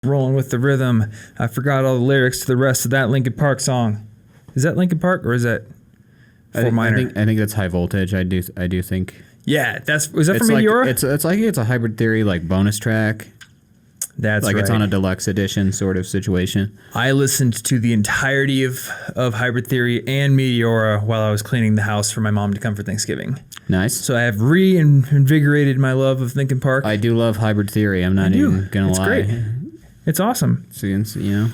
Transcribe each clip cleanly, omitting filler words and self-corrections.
Rolling with the rhythm. I forgot all the lyrics to the rest of that Linkin Park song. Is that Linkin Park or is that Four Minor? I think that's High Voltage. I do think. Yeah, was that from Meteora? It's a Hybrid Theory like bonus track. That's like right. It's on a deluxe edition sort of situation. I listened to the entirety of Hybrid Theory and Meteora while I was cleaning the house for my mom to come for Thanksgiving. Nice. So I have reinvigorated my love of Linkin Park. I do love Hybrid Theory. I'm not even gonna lie. It's great. It's awesome. Since, you know,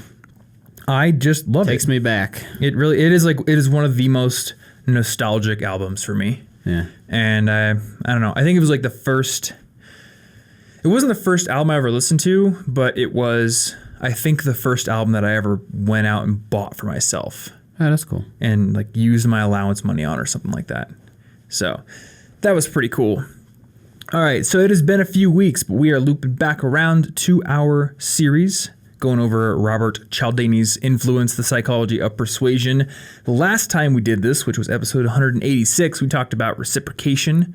I just love it. Takes me back. It is one of the most nostalgic albums for me. Yeah. And I don't know. I think it was like the first. It wasn't the first album I ever listened to, but it was, I think, the first album that I ever went out and bought for myself. Oh, that's cool. And like used my allowance money on or something like that. So that was pretty cool. All right, so it has been a few weeks, but we are looping back around to our series, going over Robert Cialdini's Influence, the Psychology of Persuasion. The last time we did this, which was episode 186, we talked about reciprocation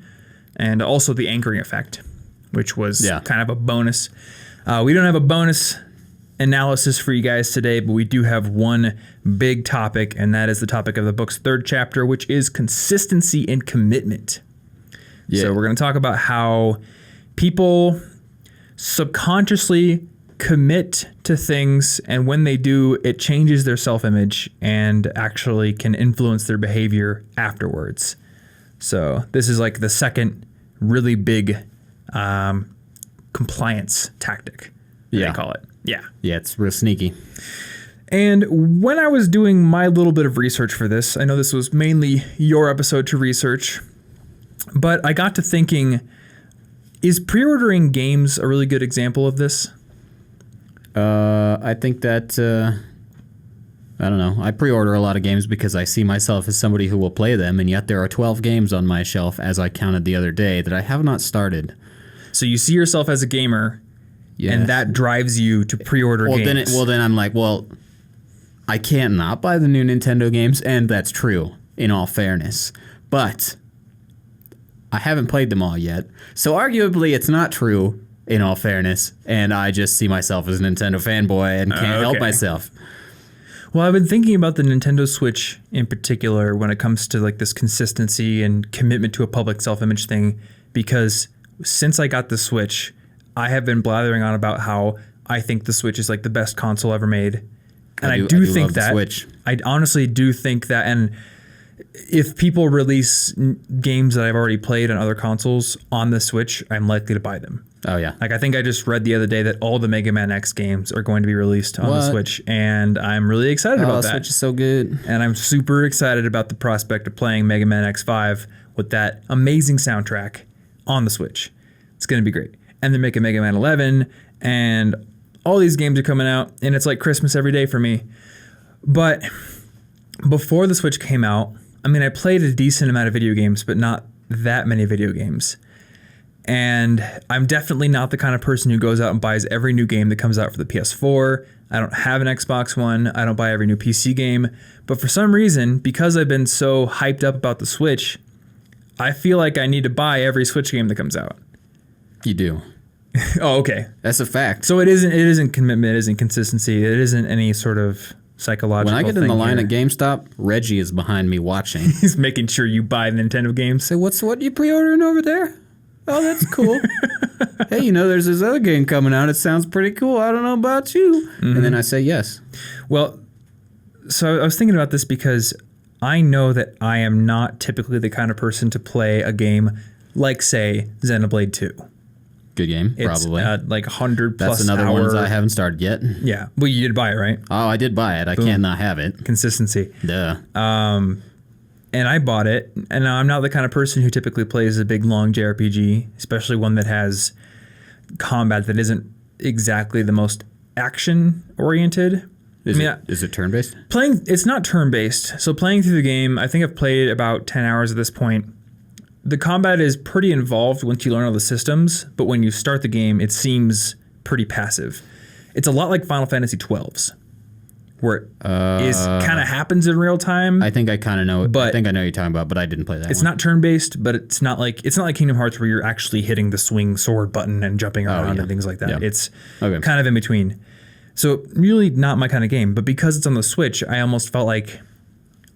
and also the anchoring effect, which was kind of a bonus. We don't have a bonus analysis for you guys today, but we do have one big topic, and that is the topic of the book's third chapter, which is consistency and commitment. Yeah. So we're going to talk about how people subconsciously commit to things, and when they do, it changes their self-image and actually can influence their behavior afterwards. So this is like the second really big compliance tactic, they call it. Yeah. Yeah, it's real sneaky. And when I was doing my little bit of research for this, I know this was mainly your episode to research, but I got to thinking, is pre-ordering games a really good example of this? I think that, I don't know. I pre-order a lot of games because I see myself as somebody who will play them, and yet there are 12 games on my shelf, as I counted the other day, that I have not started. So you see yourself as a gamer, and that drives you to pre-order games. Then I'm like, well, I can't not buy the new Nintendo games, and that's true, in all fairness. But I haven't played them all yet, so arguably it's not true, in all fairness, and I just see myself as a Nintendo fanboy and can't help myself. Well, I've been thinking about the Nintendo Switch in particular when it comes to like this consistency and commitment to a public self-image thing, because since I got the Switch, I have been blathering on about how I think the Switch is like the best console ever made. And I do think that. Switch. I honestly do think that. And if people release games that I've already played on other consoles on the Switch, I'm likely to buy them. Oh, yeah. Like, I think I just read the other day that all the Mega Man X games are going to be released on the Switch, and I'm really excited about that. The Switch is so good. And I'm super excited about the prospect of playing Mega Man X5 with that amazing soundtrack on the Switch. It's going to be great. And they're making Mega Man 11, and all these games are coming out, and it's like Christmas every day for me. But before the Switch came out, I mean, I played a decent amount of video games, but not that many video games. And I'm definitely not the kind of person who goes out and buys every new game that comes out for the PS4. I don't have an Xbox One. I don't buy every new PC game. But for some reason, because I've been so hyped up about the Switch, I feel like I need to buy every Switch game that comes out. You do. Oh, okay. That's a fact. So it isn't commitment, it isn't consistency, it isn't any sort of psychological thing. When I get in the line at GameStop, Reggie is behind me watching. He's making sure you buy Nintendo games. Say, what you pre-ordering over there? Oh, that's cool. Hey, you know, there's this other game coming out. It sounds pretty cool. I don't know about you. Mm-hmm. And then I say yes. Well, so I was thinking about this because I know that I am not typically the kind of person to play a game like, say, Xenoblade 2. Good game, probably. It's like 100 plus That's another hour. one I haven't started yet. Yeah. Well, you did buy it, right? Oh, I did buy it. I can't not have it. Consistency. Duh. And I bought it, and I'm not the kind of person who typically plays a big, long JRPG, especially one that has combat that isn't exactly the most action-oriented. Is it turn-based? It's not turn-based. So playing through the game, I think I've played about 10 hours at this point. The combat is pretty involved once you learn all the systems, but when you start the game, it seems pretty passive. It's a lot like Final Fantasy XII's, where it kind of happens in real time. I think I kind of know it. I think I know what you're talking about, but I didn't play that. It's not turn-based, but it's not like Kingdom Hearts where you're actually hitting the swing sword button and jumping around and things like that. Yeah. It's kind of in between. So really not my kind of game, but because it's on the Switch, I almost felt like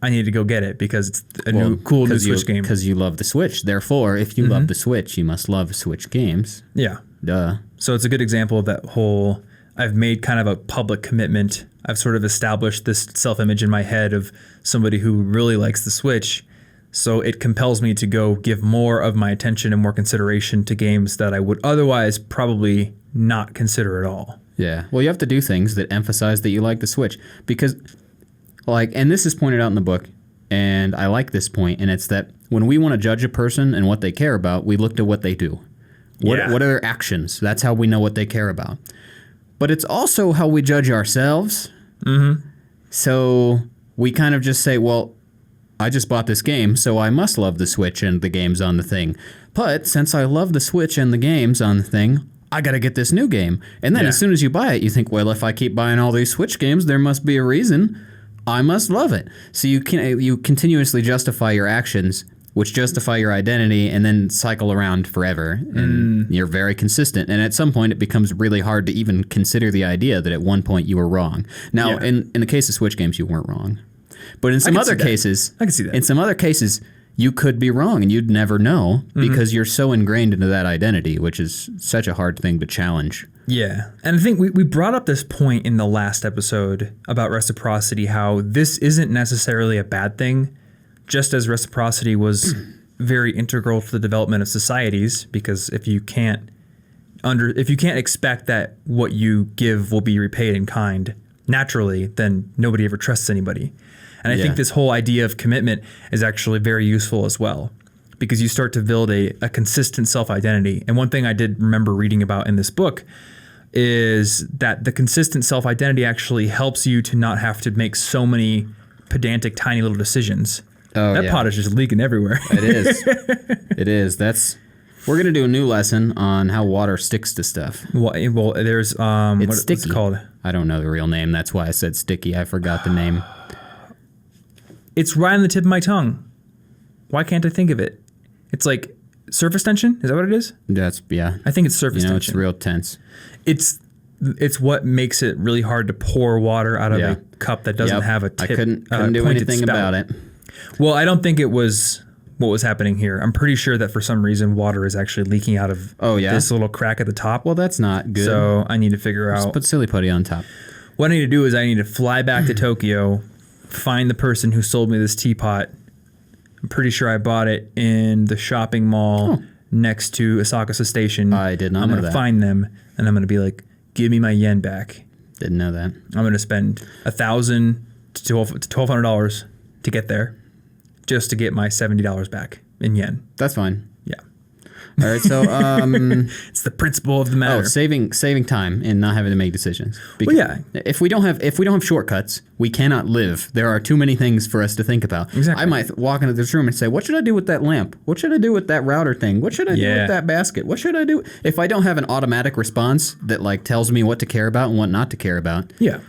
I need to go get it because it's a cool new Switch game. Because you love the Switch. Therefore, if you love the Switch, you must love Switch games. Yeah. Duh. So it's a good example of that whole, I've made kind of a public commitment. I've sort of established this self-image in my head of somebody who really likes the Switch. So it compels me to go give more of my attention and more consideration to games that I would otherwise probably not consider at all. Yeah. Well, you have to do things that emphasize that you like the Switch because, like, and this is pointed out in the book, and I like this point, and it's that when we want to judge a person and what they care about, we look to what they do. What are their actions? That's how we know what they care about. But it's also how we judge ourselves. Mm-hmm. So we kind of just say, well, I just bought this game, so I must love the Switch and the games on the thing. But since I love the Switch and the games on the thing, I got to get this new game. And then as soon as you buy it, you think, well, if I keep buying all these Switch games, there must be a reason. I must love it. So you continuously justify your actions, which justify your identity, and then cycle around forever. And you're very consistent. And at some point, it becomes really hard to even consider the idea that at one point you were wrong. Now, in the case of Switch games, you weren't wrong. But in some other cases, I can see that. In some other cases, you could be wrong and you'd never know because you're so ingrained into that identity, which is such a hard thing to challenge. Yeah. And I think we brought up this point in the last episode about reciprocity, how this isn't necessarily a bad thing, just as reciprocity was very integral to the development of societies, because if you can't expect that what you give will be repaid in kind naturally, then nobody ever trusts anybody. And I think this whole idea of commitment is actually very useful as well, because you start to build a consistent self-identity. And one thing I did remember reading about in this book is that the consistent self-identity actually helps you to not have to make so many pedantic, tiny little decisions. Oh, that pot is just leaking everywhere. It is. It is. We're going to do a new lesson on how water sticks to stuff. Well, there's what's it called? I don't know the real name. That's why I said sticky. I forgot the name. It's right on the tip of my tongue. Why can't I think of it? It's like surface tension. Is that what it is? I think it's surface tension. It's real tense. It's what makes it really hard to pour water out of a cup that doesn't have a tip. I couldn't do anything about it. Well, I don't think it was what was happening here. I'm pretty sure that for some reason water is actually leaking out of this little crack at the top. Well, that's not good. So I need to figure out. Just put silly putty on top. What I need to do is I need to fly back to Tokyo, find the person who sold me this teapot. I'm pretty sure I bought it in the shopping mall next to Asakasa Station. I did not know that. I'm going to find them, and I'm going to be like, give me my yen back. Didn't know that. I'm going to spend $1,000 to $1,200 to get there, just to get my $70 back in yen. That's fine. Yeah. All right, so it's the principle of the matter. Saving time and not having to make decisions. Because if we don't have shortcuts, we cannot live. There are too many things for us to think about. Exactly. I might walk into this room and say, "What should I do with that lamp? What should I do with that router thing? What should I do with that basket? What should I do?" If I don't have an automatic response that tells me what to care about and what not to care about. Yeah.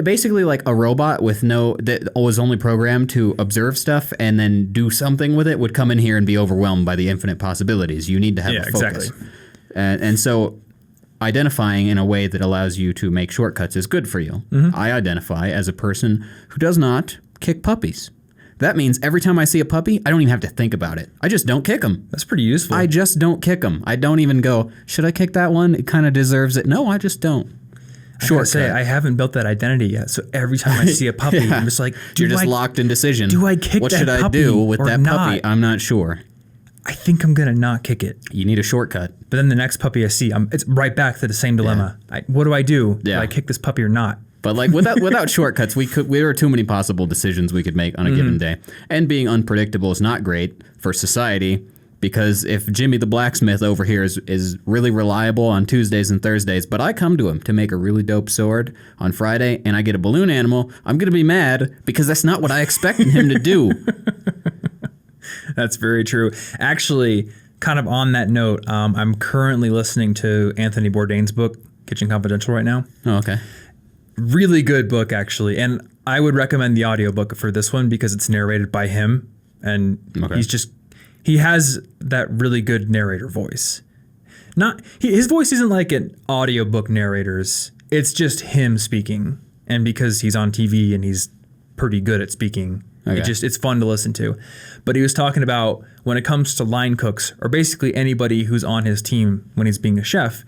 Basically, like a robot that was only programmed to observe stuff and then do something with it would come in here and be overwhelmed by the infinite possibilities. You need to have a focus. Exactly. And so identifying in a way that allows you to make shortcuts is good for you. Mm-hmm. I identify as a person who does not kick puppies. That means every time I see a puppy, I don't even have to think about it. I just don't kick them. That's pretty useful. I just don't kick them. I don't even go, should I kick that one? It kind of deserves it. No, I just don't. I haven't built that identity yet, so every time I see a puppy, I'm just like, you're just locked in decision. Do I kick what that should I puppy do with or that not? puppy? I'm not sure. I think I'm gonna not kick it. You need a shortcut. But then the next puppy I see, it's right back to the same dilemma. What do I do? Yeah. Do I kick this puppy or not? But without shortcuts, there are too many possible decisions we could make on a given day. And being unpredictable is not great for society. Because if Jimmy the blacksmith over here is really reliable on Tuesdays and Thursdays, but I come to him to make a really dope sword on Friday and I get a balloon animal, I'm going to be mad because that's not what I expected him to do. That's very true. Actually, kind of on that note, I'm currently listening to Anthony Bourdain's book, Kitchen Confidential, right now. Oh, okay. Really good book, actually. And I would recommend the audiobook for this one because it's narrated by him. And he has that really good narrator voice. His voice isn't like an audiobook narrator's. it's just him speaking. And because he's on TV and he's pretty good at speaking, it's fun to listen to. But he was talking about when it comes to line cooks, or basically anybody who's on his team when he's being a chef,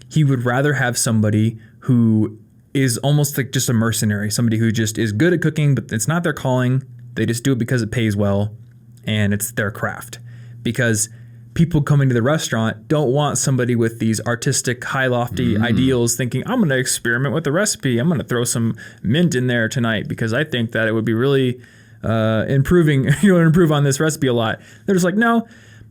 he would rather have somebody who is almost like just a mercenary, somebody who just is good at cooking, but it's not their calling. They just do it because it pays well and it's their craft. Because people coming to the restaurant don't want somebody with these artistic, high lofty ideals thinking, I'm going to experiment with the recipe. I'm going to throw some mint in there tonight because I think that it would be really improve on this recipe a lot. They're just like, no,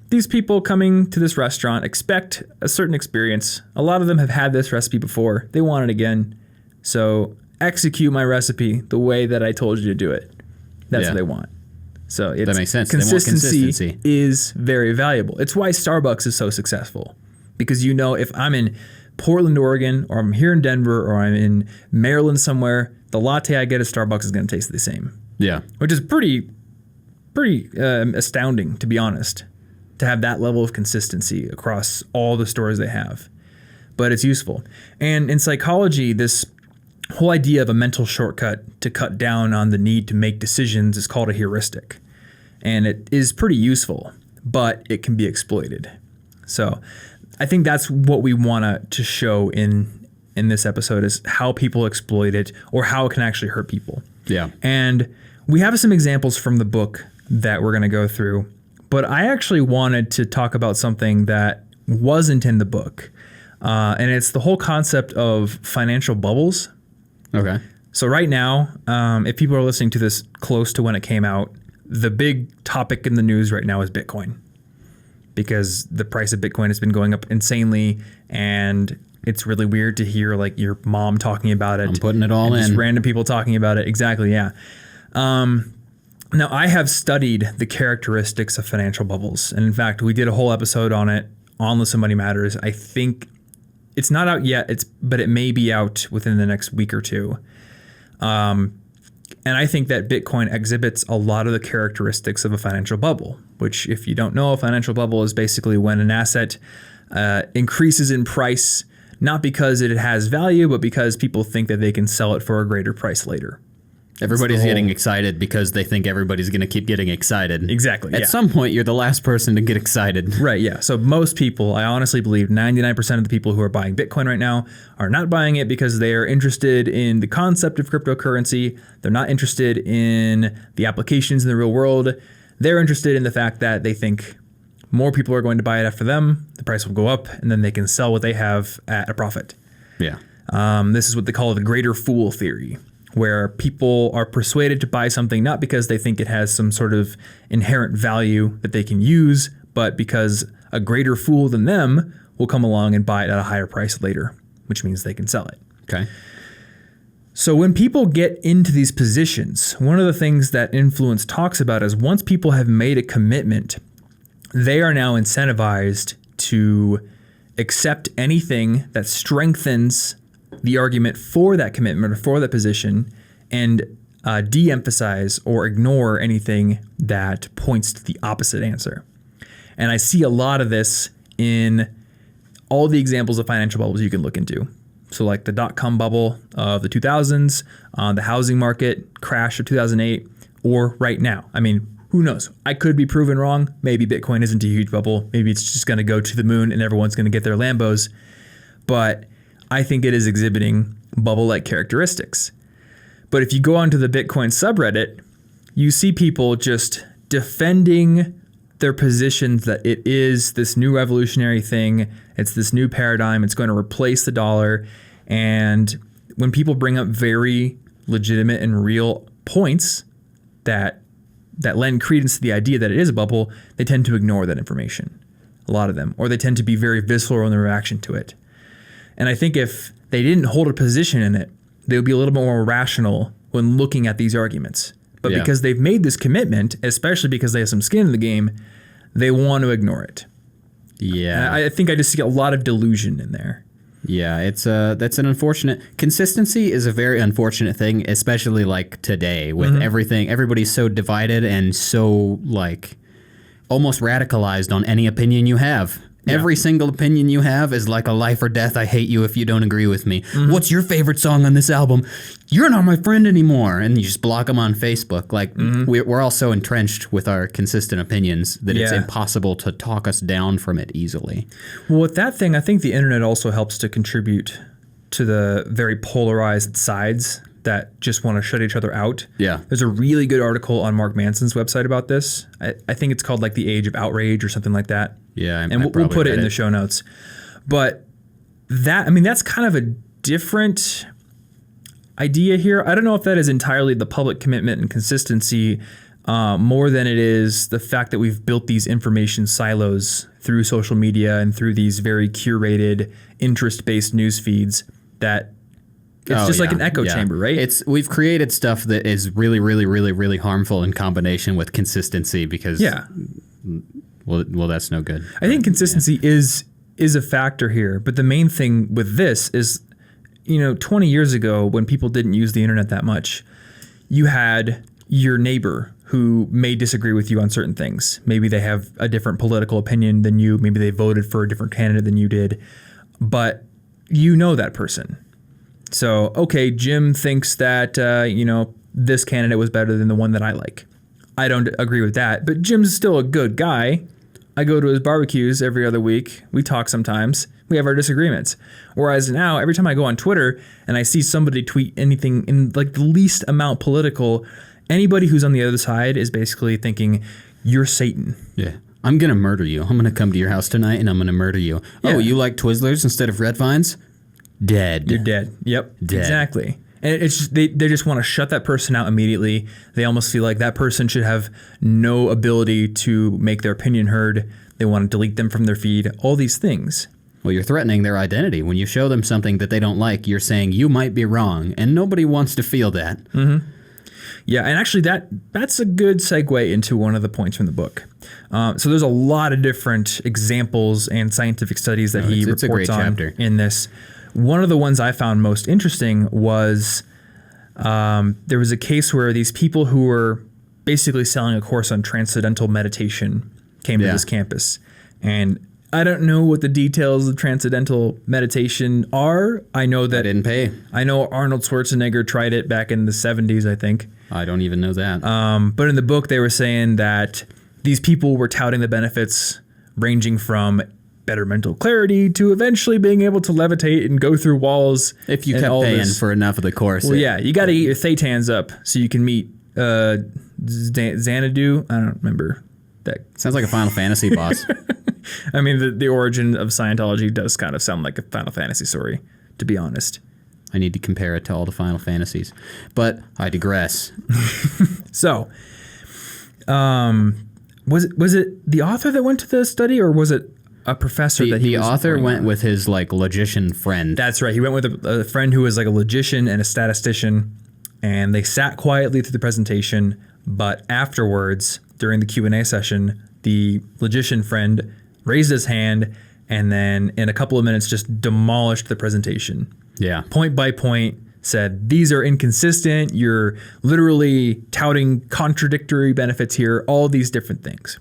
these people coming to this restaurant expect a certain experience. A lot of them have had this recipe before. They want it again. So execute my recipe the way that I told you to do it. That's what they want. So that makes sense. Consistency is very valuable. It's why Starbucks is so successful. Because if I'm in Portland, Oregon, or I'm here in Denver, or I'm in Maryland somewhere, the latte I get at Starbucks is going to taste the same. Yeah. Which is pretty astounding, to be honest, to have that level of consistency across all the stores they have. But it's useful. And in psychology, this whole idea of a mental shortcut to cut down on the need to make decisions is called a heuristic. And it is pretty useful, but it can be exploited. So I think that's what we want to show in this episode is how people exploit it or how it can actually hurt people. Yeah. And we have some examples from the book that we're going to go through, but I actually wanted to talk about something that wasn't in the book. And it's the whole concept of financial bubbles. Okay. So right now, if people are listening to this close to when it came out, the big topic in the news right now is Bitcoin, because the price of Bitcoin has been going up insanely, and it's really weird to hear like your mom talking about it. I'm putting it all in. Just random people talking about it. Exactly. Yeah. Now I have studied the characteristics of financial bubbles, and in fact, we did a whole episode on it on Listen Money Matters. I think it's not out yet. But it may be out within the next week or two. And I think that Bitcoin exhibits a lot of the characteristics of a financial bubble, which, if you don't know, a financial bubble is basically when an asset increases in price, not because it has value, but because people think that they can sell it for a greater price later. Everybody's getting excited because they think everybody's going to keep getting excited. Exactly. At some point, you're the last person to get excited. Right, yeah. So most people, I honestly believe 99% of the people who are buying Bitcoin right now are not buying it because they are interested in the concept of cryptocurrency. They're not interested in the applications in the real world. They're interested in the fact that they think more people are going to buy it after them, the price will go up, and then they can sell what they have at a profit. Yeah. This is what they call the greater fool theory, where people are persuaded to buy something not because they think it has some sort of inherent value that they can use, but because a greater fool than them will come along and buy it at a higher price later, which means they can sell it. Okay. So when people get into these positions, one of the things that Influence talks about is once people have made a commitment, they are now incentivized to accept anything that strengthens the argument for that commitment or for that position, and de-emphasize or ignore anything that points to the opposite answer. And I see a lot of this in all the examples of financial bubbles you can look into. So like the dot-com bubble of the 2000s, the housing market crash of 2008, or right now. I mean, who knows? I could be proven wrong. Maybe Bitcoin isn't a huge bubble. Maybe it's just going to go to the moon and everyone's going to get their Lambos. But I think it is exhibiting bubble-like characteristics. But if you go onto the Bitcoin subreddit, you see people just defending their positions that it is this new revolutionary thing. It's this new paradigm. It's going to replace the dollar. And when people bring up very legitimate and real points that lend credence to the idea that it is a bubble, they tend to ignore that information, a lot of them, or they tend to be very visceral in their reaction to it. And I think if they didn't hold a position in it, they would be a little bit more rational when looking at these arguments. But because they've made this commitment, especially because they have some skin in the game, they want to ignore it. Yeah. And I think I just see a lot of delusion in there. Yeah, that's an unfortunate. Consistency is a very unfortunate thing, especially like today with everything. Everybody's so divided and so like almost radicalized on any opinion you have. Every single opinion you have is like a life or death. I hate you if you don't agree with me. What's your favorite song on this album? You're not my friend anymore. And you just block them on Facebook. Like we're all so entrenched with our consistent opinions that it's impossible to talk us down from it easily. Well, with that thing, I think the internet also helps to contribute to the very polarized sides that just want to shut each other out. Yeah. There's a really good article on Mark Manson's website about this. I think it's called like The Age of Outrage or something like that. Yeah. And we'll put it in the show notes. But that's kind of a different idea here. I don't know if that is entirely the public commitment and consistency more than it is the fact that we've built these information silos through social media and through these very curated interest-based news feeds that it's just like an echo chamber, right? We've created stuff that is really, really, really, really harmful in combination with consistency because well, that's no good. I think consistency is a factor here, but the main thing with this is, 20 years ago when people didn't use the internet that much, you had your neighbor who may disagree with you on certain things. Maybe they have a different political opinion than you. Maybe they voted for a different candidate than you did, but you know that person. So, okay, Jim thinks that, this candidate was better than the one that I like. I don't agree with that, but Jim's still a good guy. I go to his barbecues every other week. We talk sometimes. We have our disagreements. Whereas now, every time I go on Twitter and I see somebody tweet anything in like the least amount political, anybody who's on the other side is basically thinking, you're Satan. Yeah. I'm going to murder you. I'm going to come to your house tonight and I'm going to murder you. Yeah. Oh, you like Twizzlers instead of Red Vines? Dead. You're dead. Yep. Dead. Exactly. And it's just, they just want to shut that person out immediately. They almost feel like that person should have no ability to make their opinion heard. They want to delete them from their feed. All these things. Well, you're threatening their identity. When you show them something that they don't like, you're saying you might be wrong, and nobody wants to feel that. Mm-hmm. Yeah, and actually that's a good segue into one of the points from the book. So there's a lot of different examples and scientific studies that he reports on in this. One of the ones I found most interesting was there was a case where these people who were basically selling a course on transcendental meditation came to this campus. And I don't know what the details of transcendental meditation are. I know that I didn't pay. I know Arnold Schwarzenegger tried it back in the 70s, I think. I don't even know that. But in the book, they were saying that these people were touting the benefits ranging from better mental clarity to eventually being able to levitate and go through walls. If you kept paying for enough of the course. Well, yeah, you got to get your thetans up so you can meet Xanadu. I don't remember that. Sounds like a Final Fantasy boss. I mean, the origin of Scientology does kind of sound like a Final Fantasy story, to be honest. I need to compare it to all the Final Fantasies. But I digress. So, was it the author that went to the study, or was it a professor that he was? The author went with his logician friend. That's right. He went with a friend who was like a logician and a statistician, and they sat quietly through the presentation. But afterwards, during the Q&A session, the logician friend raised his hand and then in a couple of minutes just demolished the presentation. Yeah. Point by point, said, these are inconsistent. You're literally touting contradictory benefits here, all these different things.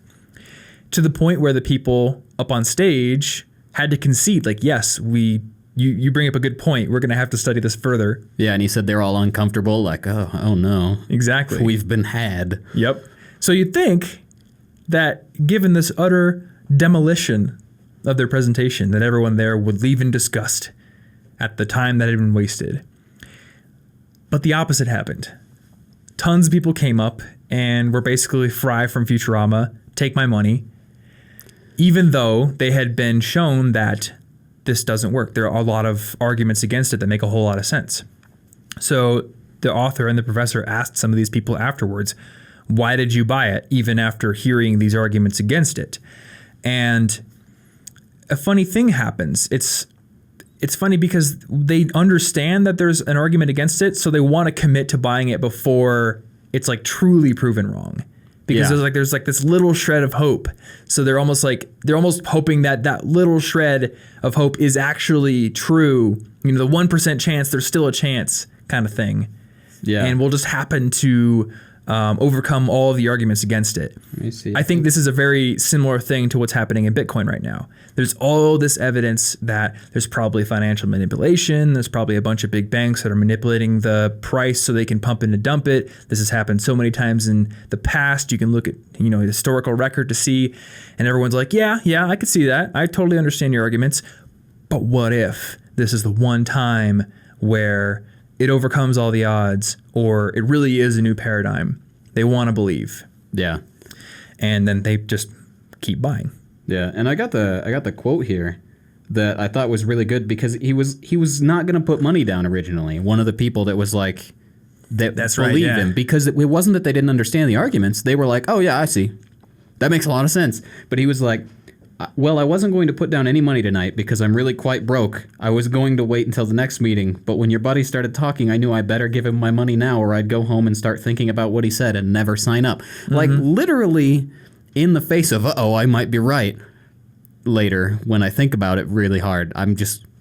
To the point where the people up on stage had to concede, like, yes, you bring up a good point. We're going to have to study this further. Yeah, and he said they're all uncomfortable, like, oh no. Exactly. We've been had. Yep. So you'd think that given this utter demolition of their presentation, that everyone there would leave in disgust at the time that had been wasted. But the opposite happened. Tons of people came up and were basically Fry from Futurama, take my money, even though they had been shown that this doesn't work. There are a lot of arguments against it that make a whole lot of sense. So the author and the professor asked some of these people afterwards, why did you buy it, even after hearing these arguments against it? And a funny thing happens. It's funny because they understand that there's an argument against it, so they want to commit to buying it before it's like truly proven wrong. Because there's this little shred of hope. So they're almost hoping that little shred of hope is actually true. You know, the 1% chance there's still a chance kind of thing. Yeah. And we'll just happen to overcome all of the arguments against it. Let me see. I think this is a very similar thing to what's happening in Bitcoin right now. There's all this evidence that there's probably financial manipulation. There's probably a bunch of big banks that are manipulating the price so they can pump it and dump it. This has happened so many times in the past. You can look at, historical record to see, and everyone's like, yeah, I could see that. I totally understand your arguments. But what if this is the one time where it overcomes all the odds, or it really is a new paradigm? They want to believe. Yeah. And then they just keep buying. Yeah, and I got the quote here that I thought was really good because he was not going to put money down originally. One of the people that was like that's believed right, yeah. him, because it wasn't that they didn't understand the arguments. They were like, "Oh yeah, I see. That makes a lot of sense." But he was like, "Well, I wasn't going to put down any money tonight because I'm really quite broke. I was going to wait until the next meeting, but when your buddy started talking, I knew I better give him my money now or I'd go home and start thinking about what he said and never sign up." Mm-hmm. Like literally in the face of, I might be right later when I think about it really hard.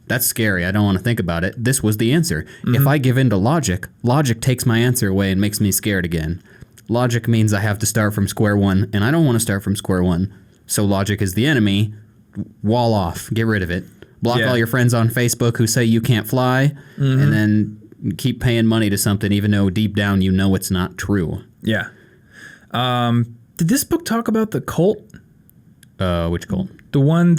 That's scary. I don't want to think about it. This was the answer. Mm-hmm. If I give in to logic takes my answer away and makes me scared again. Logic means I have to start from square one, and I don't want to start from square one. So logic is the enemy. Wall off. Get rid of it. Block all your friends on Facebook who say you can't fly, and then keep paying money to something even though deep down you know it's not true. Yeah. Did this book talk about the cult? Which cult? The one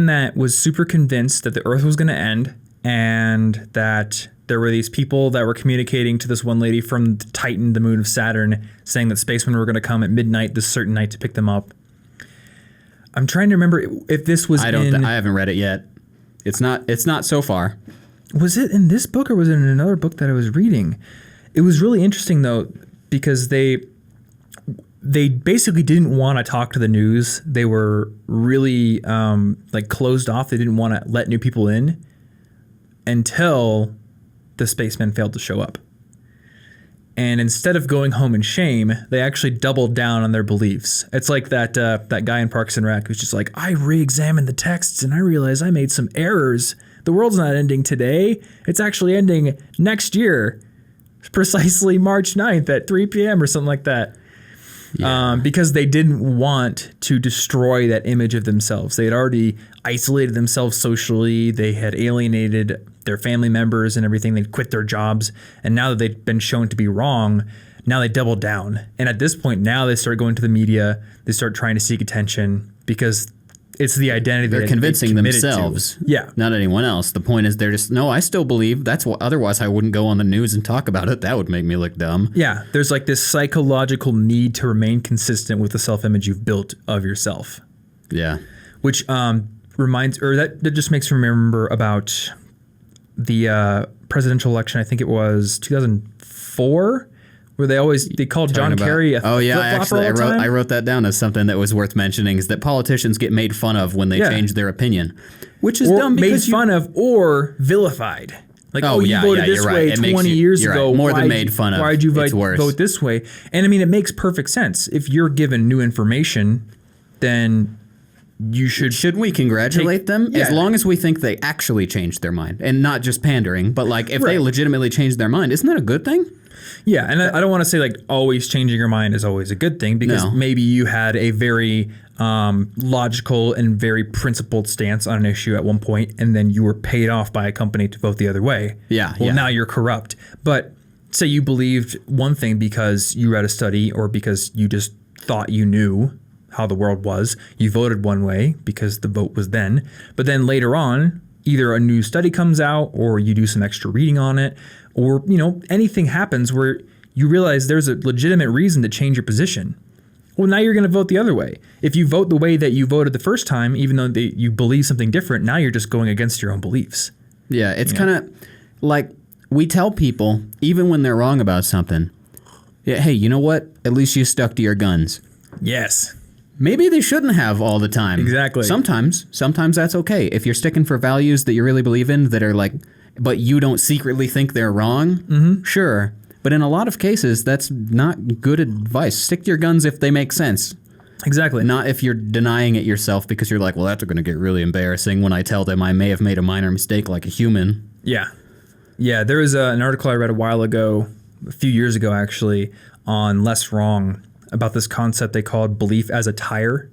that was super convinced that the Earth was going to end, and that there were these people that were communicating to this one lady from Titan, the moon of Saturn, saying that spacemen were going to come at midnight this certain night to pick them up. I'm trying to remember if this was I haven't read it yet. It's not so far. Was it in this book or was it in another book that I was reading? It was really interesting though, because they basically didn't want to talk to the news. They were really closed off. They didn't want to let new people in until the spacemen failed to show up. And instead of going home in shame, they actually doubled down on their beliefs. It's like that guy in Parks and Rec who's just like, I re-examined the texts and I realized I made some errors. The world's not ending today. It's actually ending next year, precisely March 9th at 3 p.m. or something like that. Yeah. Because they didn't want to destroy that image of themselves. They had already isolated themselves socially. They had alienated their family members and everything. They'd quit their jobs. And now that they'd been shown to be wrong, now they doubled down. And at this point, now they start going to the media. They start trying to seek attention because it's the identity they're convincing themselves. Yeah. Not anyone else. The point is they're just, no, I still believe. That's what, otherwise I wouldn't go on the news and talk about it. That would make me look dumb. Yeah. There's like this psychological need to remain consistent with the self-image you've built of yourself. Yeah. Which that just makes me remember about the presidential election. I think it was 2004. Where they called John Kerry a flip-flopper all the time? I wrote that down as something that was worth mentioning, is that politicians get made fun of when they change their opinion, which is dumb because made fun of or vilified. Like, you voted this way 20 years ago. Right. More than made fun of. Why'd you vote this way? And I mean, it makes perfect sense. If you're given new information, then you should. Shouldn't we congratulate them? Yeah. As long as we think they actually changed their mind and not just pandering, but like if they legitimately changed their mind, isn't that a good thing? Yeah, and I don't want to say like always changing your mind is always a good thing, because maybe you had a very logical and very principled stance on an issue at one point, and then you were paid off by a company to vote the other way. Yeah. Well, now you're corrupt. But say you believed one thing because you read a study or because you just thought you knew how the world was. You voted one way because the vote was then. But then later on, either a new study comes out or you do some extra reading on it, or, anything happens where you realize there's a legitimate reason to change your position. Well, now you're going to vote the other way. If you vote the way that you voted the first time, even though you believe something different, now you're just going against your own beliefs. Yeah, it's kind of like we tell people, even when they're wrong about something, hey, you know what? At least you stuck to your guns. Yes. Maybe they shouldn't have all the time. Exactly. Sometimes that's okay. If you're sticking for values that you really believe in that are like, but you don't secretly think they're wrong, sure. But in a lot of cases, that's not good advice. Stick to your guns if they make sense. Exactly. Not if you're denying it yourself because you're like, well, that's going to get really embarrassing when I tell them I may have made a minor mistake like a human. Yeah. Yeah, there was an article I read a while ago a few years ago, actually, on Less Wrong about this concept they called belief as a tire.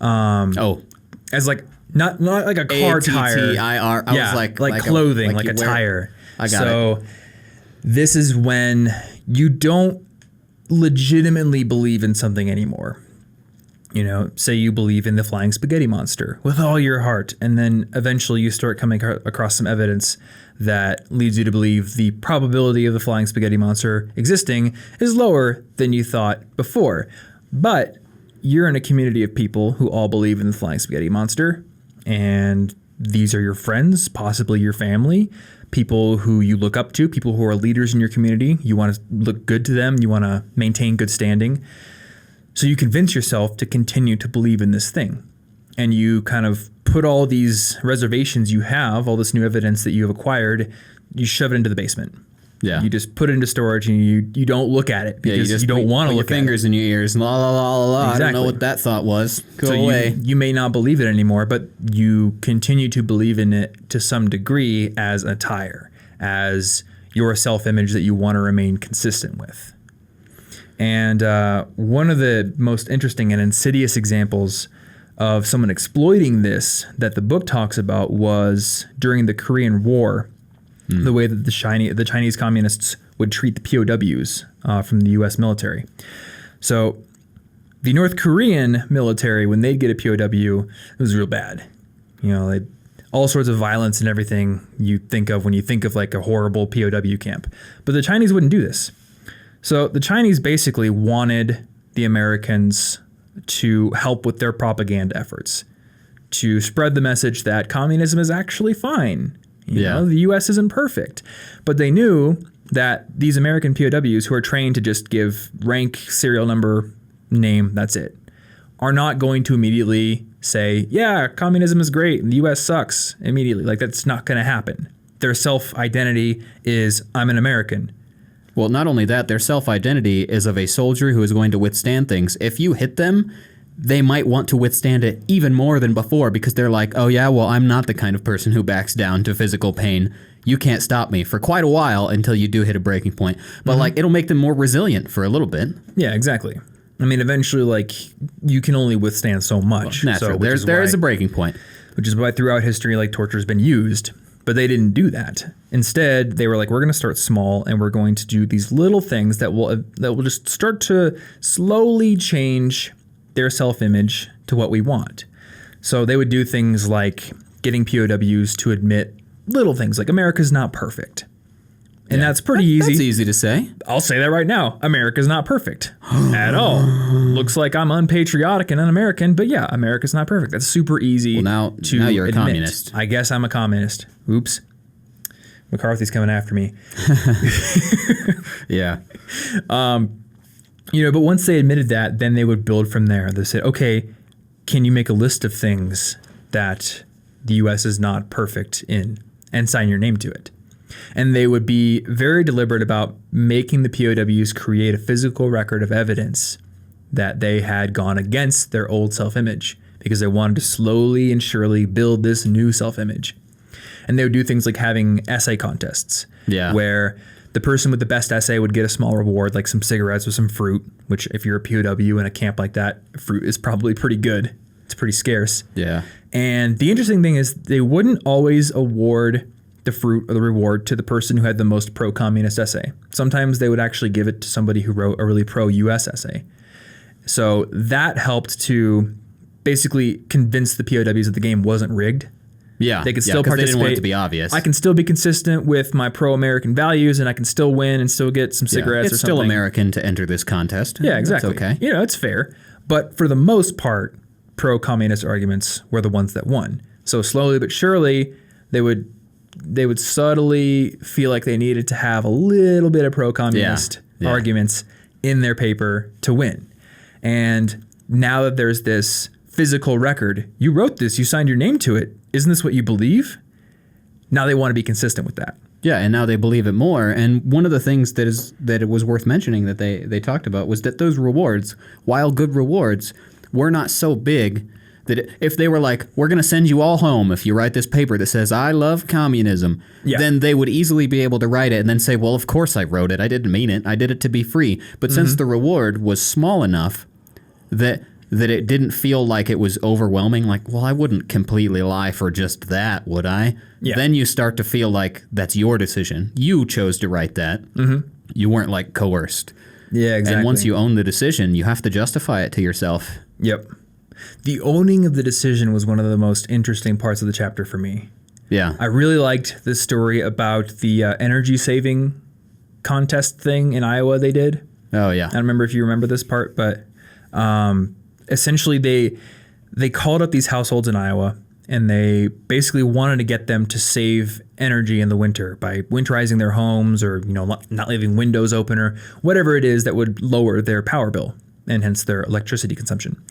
As like not like a car tire. A-T-T-I-R. I was like clothing, like a tire. I got it. This is when you don't legitimately believe in something anymore. You know, say you believe in the flying spaghetti monster with all your heart, and then eventually you start coming across some evidence that leads you to believe the probability of the flying spaghetti monster existing is lower than you thought before. But you're in a community of people who all believe in the flying spaghetti monster, and these are your friends, possibly your family, people who you look up to, people who are leaders in your community. You want to look good to them. You want to maintain good standing. So you convince yourself to continue to believe in this thing. And you kind of put all these reservations you have, all this new evidence that you have acquired, you shove it into the basement. Yeah. You just put it into storage and you don't look at it because you don't want to look at it. Your fingers in your ears. La, la, la, la, la. Exactly. I don't know what that thought was. Go away. You may not believe it anymore, but you continue to believe in it to some degree as a tire, as your self-image that you want to remain consistent with. And one of the most interesting and insidious examples of someone exploiting this that the book talks about was during the Korean War, the way that the Chinese communists would treat the POWs from the U.S. military. So the North Korean military, when they'd get a POW, it was real bad. You know, all sorts of violence and everything you think of when you think of like a horrible POW camp. But the Chinese wouldn't do this. So the Chinese basically wanted the Americans to help with their propaganda efforts, to spread the message that communism is actually fine. You know, the U.S. isn't perfect. But they knew that these American POWs who are trained to just give rank, serial number, name, that's it, are not going to immediately say, yeah, communism is great and the U.S. sucks immediately. Like, that's not going to happen. Their self-identity is, I'm an American. Well, not only that, their self-identity is of a soldier who is going to withstand things. If you hit them, they might want to withstand it even more than before because they're like, oh yeah, well, I'm not the kind of person who backs down to physical pain. You can't stop me for quite a while until you do hit a breaking point. But like, it'll make them more resilient for a little bit. Yeah, exactly. I mean, eventually, like, you can only withstand so much. Well, naturally, there is a breaking point. Which is why throughout history, like, torture has been used. But they didn't do that. Instead, they were like, we're going to start small and we're going to do these little things that will just start to slowly change their self-image to what we want. So they would do things like getting POWs to admit little things like America's not perfect. And that's pretty easy. That's easy to say. I'll say that right now. America's not perfect at all. Looks like I'm unpatriotic and un-American, but yeah, America's not perfect. That's super easy to now you're a communist. I guess I'm a communist. Oops. McCarthy's coming after me. Yeah. You know, but once they admitted that, then they would build from there. They said, okay, can you make a list of things that the U.S. is not perfect in and sign your name to it? And they would be very deliberate about making the POWs create a physical record of evidence that they had gone against their old self-image because they wanted to slowly and surely build this new self-image. And they would do things like having essay contests where the person with the best essay would get a small reward, like some cigarettes or some fruit, which if you're a POW in a camp like that, fruit is probably pretty good. It's pretty scarce. Yeah. And the interesting thing is they wouldn't always award the fruit or the reward to the person who had the most pro-communist essay. Sometimes they would actually give it to somebody who wrote a really pro-US essay. So that helped to basically convince the POWs that the game wasn't rigged. Yeah, they could still participate. They didn't want it to be obvious. I can still be consistent with my pro-American values, and I can still win and still get some cigarettes or something. It's still American to enter this contest. Yeah, exactly. That's okay. You know, it's fair. But for the most part, pro-communist arguments were the ones that won. So slowly but surely, they would subtly feel like they needed to have a little bit of pro-communist arguments in their paper to win. And now that there's this physical record, you wrote this, you signed your name to it, isn't this what you believe? Now they want to be consistent with that. Yeah, and now they believe it more. And one of the things that it was worth mentioning that they talked about was that those rewards, while good rewards, were not so big That if they were like, we're going to send you all home if you write this paper that says, I love communism, then they would easily be able to write it and then say, well, of course I wrote it. I didn't mean it. I did it to be free. But since the reward was small enough that it didn't feel like it was overwhelming, like, well, I wouldn't completely lie for just that, would I? Yeah. Then you start to feel like that's your decision. You chose to write that. Mm-hmm. You weren't like coerced. Yeah, exactly. And once you own the decision, you have to justify it to yourself. Yep. The owning of the decision was one of the most interesting parts of the chapter for me. Yeah. I really liked the story about the energy saving contest thing in Iowa they did. Oh, yeah. I don't remember if you remember this part, but essentially they called up these households in Iowa, and they basically wanted to get them to save energy in the winter by winterizing their homes, or not leaving windows open, or whatever it is that would lower their power bill and hence their electricity consumption.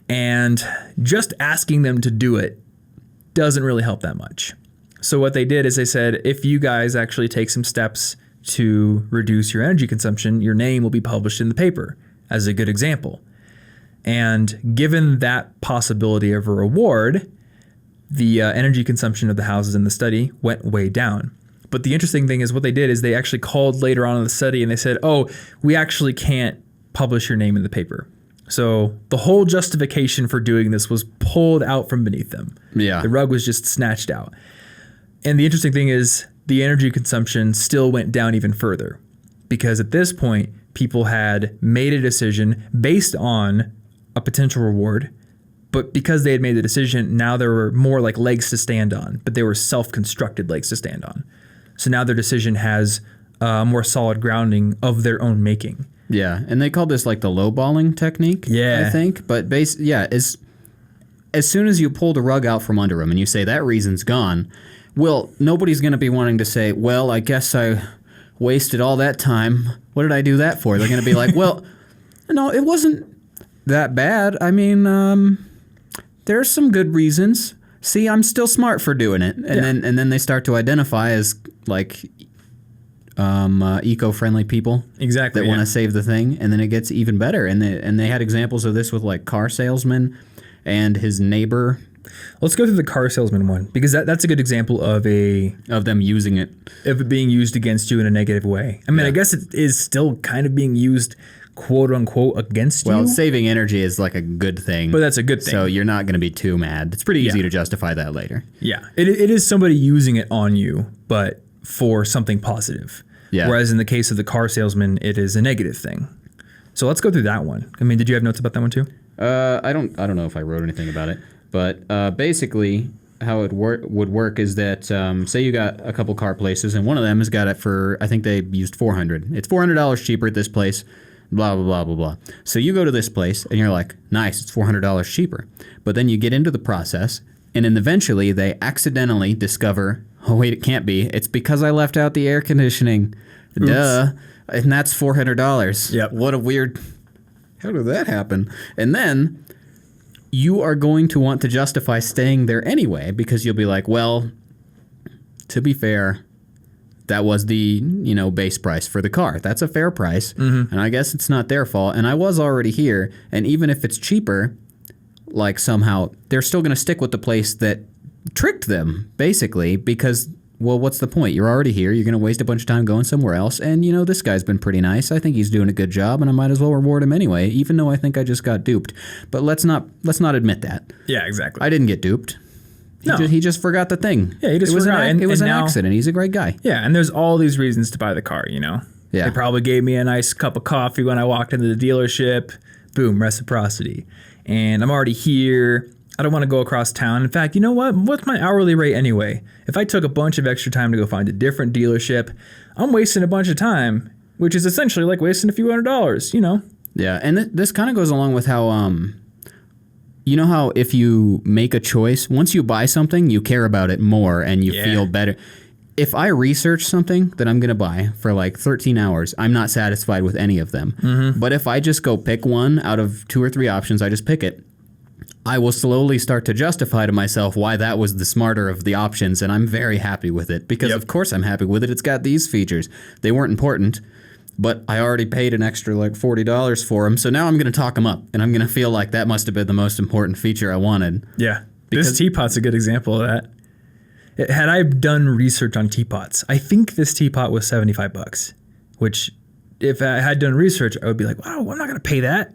And just asking them to do it doesn't really help that much. So what they did is they said, if you guys actually take some steps to reduce your energy consumption, your name will be published in the paper as a good example. And given that possibility of a reward, the energy consumption of the houses in the study went way down. But the interesting thing is what they did is they actually called later on in the study and they said, oh, we actually can't publish your name in the paper. So the whole justification for doing this was pulled out from beneath them. Yeah. The rug was just snatched out. And the interesting thing is the energy consumption still went down even further, because at this point, people had made a decision based on a potential reward, but because they had made the decision, now there were more like legs to stand on, but they were self-constructed legs to stand on. So now their decision has a more solid grounding of their own making. Yeah, and they called this like the lowballing technique, I think. But as soon as you pull the rug out from under them and you say that reason's gone, well, nobody's going to be wanting to say, well, I guess I wasted all that time. What did I do that for? They're going to be like, well, no, it wasn't that bad. I mean, there's some good reasons. See, I'm still smart for doing it. And then they start to identify as like eco-friendly people that want to save the thing, and then it gets even better. And they had examples of this with like car salesman and his neighbor. Let's go through the car salesman one, because that's a good example of them using it, of it being used against you in a negative way. I mean, I guess it is still kind of being used, quote unquote, against you. Well, saving energy is like a good thing, but that's a good thing. So you're not going to be too mad. It's pretty easy to justify that later. Yeah, it is somebody using it on you, but for something positive. Yeah. Whereas in the case of the car salesman, it is a negative thing. So let's go through that one. I mean, did you have notes about that one too? I don't know if I wrote anything about it, but basically how it would work is that say you got a couple car places, and one of them has got it for, I think they used $400. It's $400 cheaper at this place. Blah, blah, blah, blah, blah. So you go to this place and you're like, nice, it's $400 cheaper. But then you get into the process, and then eventually they accidentally discover, oh, wait, it can't be. It's because I left out the air conditioning. Oops. Duh. And that's $400. Yep. What a weird... How did that happen? And then you are going to want to justify staying there anyway, because you'll be like, well, to be fair, that was the, base price for the car. That's a fair price. Mm-hmm. And I guess it's not their fault. And I was already here. And even if it's cheaper, like somehow, they're still going to stick with the place that tricked them, basically, because, well, what's the point? You're already here. You're going to waste a bunch of time going somewhere else. And, this guy's been pretty nice. I think he's doing a good job, and I might as well reward him anyway, even though I think I just got duped. But let's not admit that. Yeah, exactly. I didn't get duped. He just forgot the thing. Yeah, he just forgot. It was an accident. He's a great guy. Yeah, and there's all these reasons to buy the car, Yeah. They probably gave me a nice cup of coffee when I walked into the dealership. Boom, reciprocity. And I'm already here. I don't want to go across town. In fact, you know what? What's my hourly rate anyway? If I took a bunch of extra time to go find a different dealership, I'm wasting a bunch of time, which is essentially like wasting a few $100s, Yeah, and this kind of goes along with how, how if you make a choice, once you buy something, you care about it more and you feel better. If I research something that I'm going to buy for like 13 hours, I'm not satisfied with any of them. Mm-hmm. But if I just go pick one out of 2 or 3 options, I just pick it, I will slowly start to justify to myself why that was the smarter of the options, and I'm very happy with it because, of course, I'm happy with it. It's got these features. They weren't important. but I already paid an extra like $40 for them. So now I'm going to talk them up, and I'm going to feel like that must have been the most important feature I wanted. Yeah. This teapot's a good example of that. Had I done research on teapots, I think this teapot was $75, which if I had done research, I would be like, wow, I'm not going to pay that.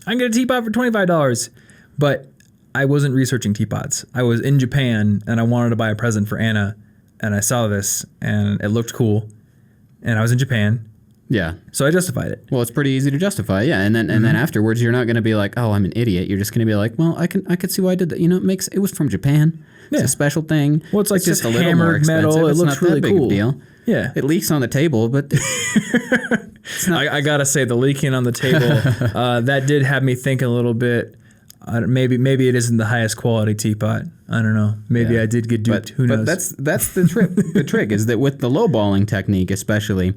I can get a teapot for $25. But I wasn't researching teapots. I was in Japan and I wanted to buy a present for Anna, and I saw this and it looked cool, and I was in Japan. Yeah. So I justified it. Well, it's pretty easy to justify, yeah. And then afterwards, you're not going to be like, "Oh, I'm an idiot." You're just going to be like, "Well, I could see why I did that." You know, it was from Japan. It's a special thing. Well, it's like this just a little more hammered metal. It It's looks not really that big cool. Of a deal. Yeah. It leaks on the table, but I gotta say, the leaking on the table that did have me thinking a little bit. Maybe it isn't the highest quality teapot. I don't know. Maybe I did get duped. Who knows? But that's the trick. The trick is that with the lowballing technique, especially,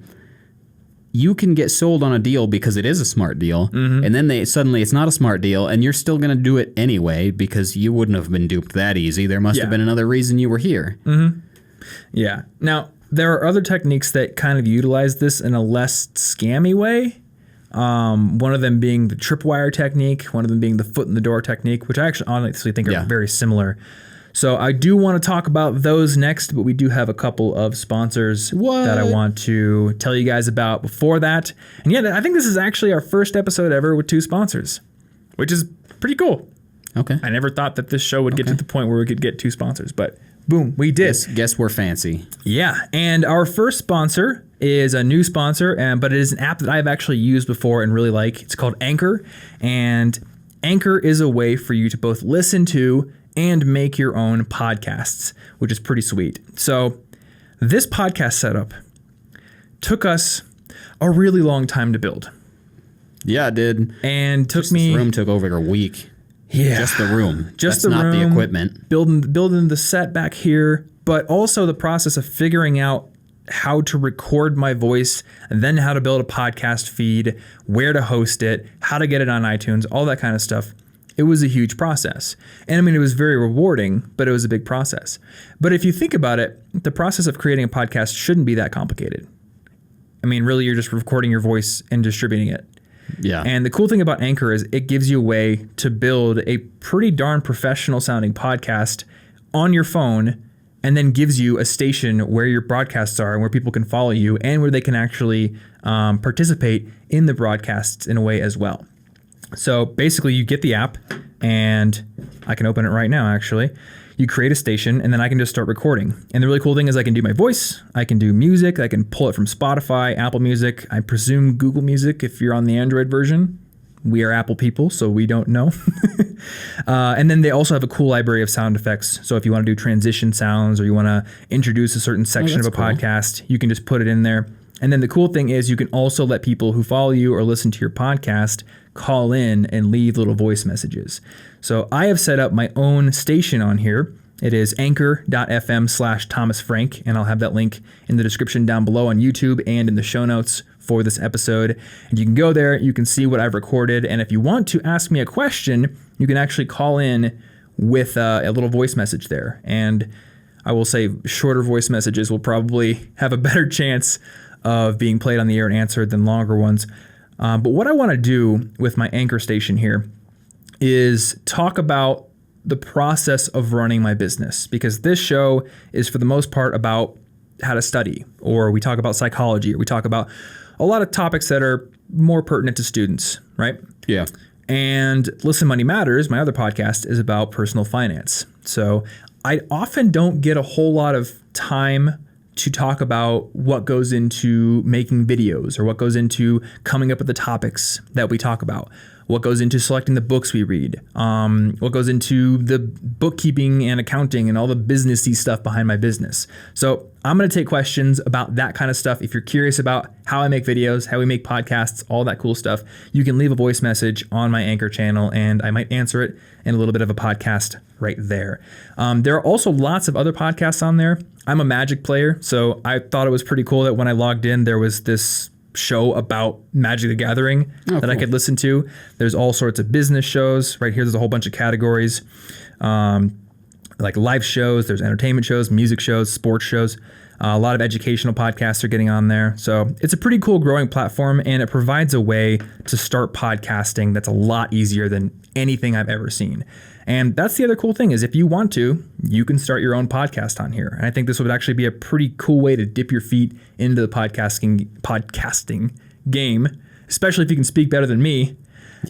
you can get sold on a deal because it is a smart deal, and then suddenly it's not a smart deal, and you're still going to do it anyway because you wouldn't have been duped that easy. There must have been another reason you were here. Yeah. Now, there are other techniques that kind of utilize this in a less scammy way. One of them being the tripwire technique, one of them being the foot in the door technique, which I actually honestly think are very similar. So I do want to talk about those next, but we do have a couple of sponsors that I want to tell you guys about before that. And yeah, I think this is actually our first episode ever with 2 sponsors, which is pretty cool. Okay. I never thought that this show would get to the point where we could get 2 sponsors, but boom, we did. Guess we're fancy. Yeah, and our first sponsor is a new sponsor, but it is an app that I've actually used before and really like. It's called Anchor, and Anchor is a way for you to both listen to and make your own podcasts, which is pretty sweet. So this podcast setup took us a really long time to build. Yeah, it did. And this room took over a week. Yeah. Just the room. Just That's not room, the equipment. Building the set back here, but also the process of figuring out how to record my voice, and then how to build a podcast feed, where to host it, how to get it on iTunes, all that kind of stuff. It was a huge process. And I mean, it was very rewarding, but it was a big process. But if you think about it, the process of creating a podcast shouldn't be that complicated. I mean, really, you're just recording your voice and distributing it. Yeah. And the cool thing about Anchor is it gives you a way to build a pretty darn professional sounding podcast on your phone, and then gives you a station where your broadcasts are and where people can follow you and where they can actually participate in the broadcasts in a way as well. So basically you get the app, and I can open it right now actually. You create a station, and then I can just start recording. And the really cool thing is I can do my voice, I can do music, I can pull it from Spotify, Apple Music, I presume Google Music if you're on the Android version. We are Apple people, so we don't know. And then they also have a cool library of sound effects. So if you want to do transition sounds, or you want to introduce a certain section of a podcast, you can just put it in there. And then the cool thing is you can also let people who follow you or listen to your podcast call in and leave little voice messages. So I have set up my own station on here. It is anchor.fm/Thomas Frank, and I'll have that link in the description down below on YouTube and in the show notes for this episode. And you can go there, you can see what I've recorded, and if you want to ask me a question, you can actually call in with a little voice message there. And I will say shorter voice messages will probably have a better chance of being played on the air and answered than longer ones. But what I want to do with my Anchor station here is talk about the process of running my business, because this show is for the most part about how to study, or we talk about psychology, or we talk about a lot of topics that are more pertinent to students, right? Yeah. And Listen Money Matters, my other podcast, is about personal finance. So I often don't get a whole lot of time to talk about what goes into making videos, or what goes into coming up with the topics that we talk about, what goes into selecting the books we read, what goes into the bookkeeping and accounting and all the businessy stuff behind my business. So I'm going to take questions about that kind of stuff. If you're curious about how I make videos, how we make podcasts, all that cool stuff, you can leave a voice message on my Anchor channel, and I might answer it in a little bit of a podcast right there. There are also lots of other podcasts on there. I'm a Magic player, so I thought it was pretty cool that when I logged in, there was this show about Magic the Gathering that I could listen to. There's all sorts of business shows. Right here, there's a whole bunch of categories, like live shows, there's entertainment shows, music shows, sports shows. A lot of educational podcasts are getting on there. So it's a pretty cool growing platform, and it provides a way to start podcasting that's a lot easier than anything I've ever seen. And that's the other cool thing is if you want to, you can start your own podcast on here. And I think this would actually be a pretty cool way to dip your feet into the podcasting game, especially if you can speak better than me,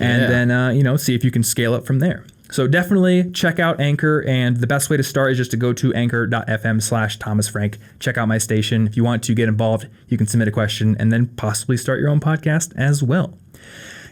and then, see if you can scale up from there. So definitely check out Anchor, and the best way to start is just to go to anchor.fm/ThomasFrank. Check out my station. If you want to get involved, you can submit a question and then possibly start your own podcast as well.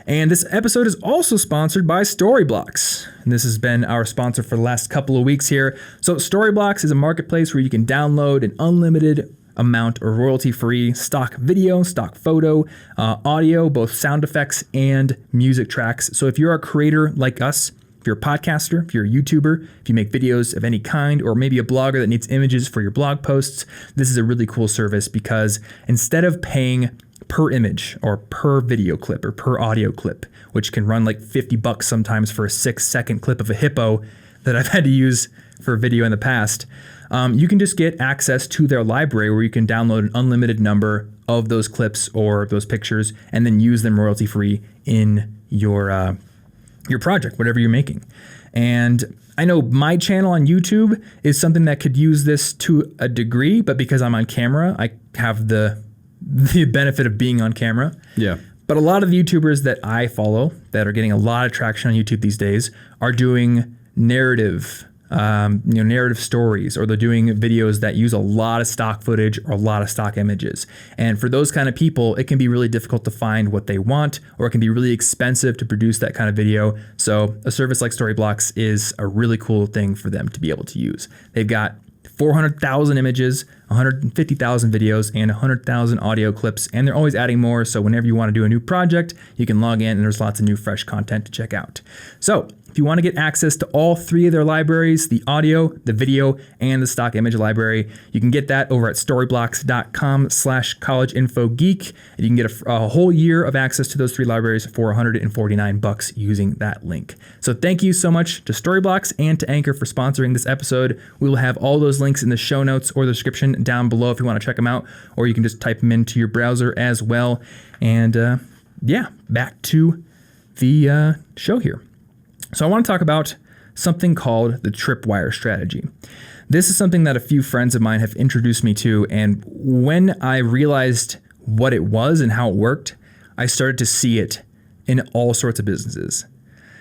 And this episode is also sponsored by StoryBlocks. And this has been our sponsor for the last couple of weeks here. So StoryBlocks is a marketplace where you can download an unlimited amount of royalty-free stock video, stock photo, audio, both sound effects and music tracks. So if you're a creator like us, if you're a podcaster, if you're a YouTuber, if you make videos of any kind, or maybe a blogger that needs images for your blog posts, this is a really cool service because instead of paying per image or per video clip or per audio clip, which can run like $50 sometimes for a 6-second clip of a hippo that I've had to use for a video in the past, you can just get access to their library where you can download an unlimited number of those clips or those pictures and then use them royalty-free in your project, whatever you're making. And I know my channel on YouTube is something that could use this to a degree, but because I'm on camera, I have the benefit of being on camera. Yeah. But a lot of the YouTubers that I follow that are getting a lot of traction on YouTube these days are doing narrative stories, or they're doing videos that use a lot of stock footage or a lot of stock images. And for those kind of people, it can be really difficult to find what they want, or it can be really expensive to produce that kind of video. So a service like StoryBlocks is a really cool thing for them to be able to use. They've got 400,000 images, 150,000 videos, and 100,000 audio clips, and they're always adding more. So whenever you want to do a new project, you can log in and there's lots of new fresh content to check out. So if you want to get access to all three of their libraries, the audio, the video, and the stock image library, you can get that over at storyblocks.com/collegeinfogeek. And you can get a whole year of access to those three libraries for $149 using that link. So thank you so much to StoryBlocks and to Anchor for sponsoring this episode. We will have all those links in the show notes or the description down below if you want to check them out, or you can just type them into your browser as well. And back to the show here. So I want to talk about something called the tripwire strategy. This is something that a few friends of mine have introduced me to, and when I realized what it was and how it worked, I started to see it in all sorts of businesses.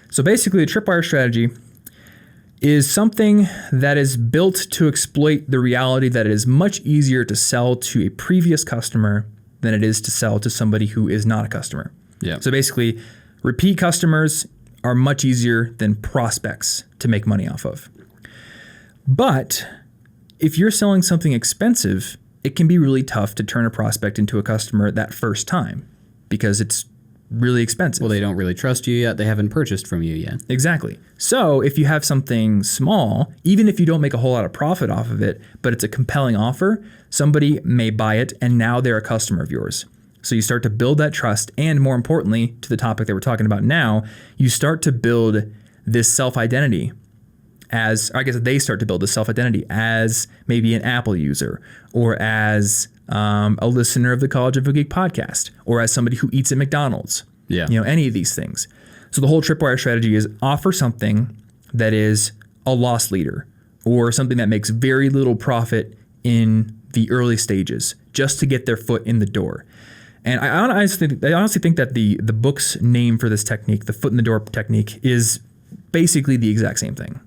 So basically, the tripwire strategy is something that is built to exploit the reality that it is much easier to sell to a previous customer than it is to sell to somebody who is not a customer. Yeah. So basically, repeat customers are much easier than prospects to make money off of. But if you're selling something expensive, it can be really tough to turn a prospect into a customer that first time because it's really expensive. Well, they don't really trust you yet. They haven't purchased from you yet. Exactly. So if you have something small, even if you don't make a whole lot of profit off of it, but it's a compelling offer, somebody may buy it and now they're a customer of yours. So you start to build that trust, and more importantly, to the topic that we're talking about now, you start to build this self-identity they start to build this self-identity as maybe an Apple user, or as a listener of the College Info Geek podcast, or as somebody who eats at McDonald's. Yeah. Any of these things. So the whole tripwire strategy is offer something that is a loss leader, or something that makes very little profit in the early stages, just to get their foot in the door. And I honestly think that the book's name for this technique, the foot in the door technique, is basically the exact same thing.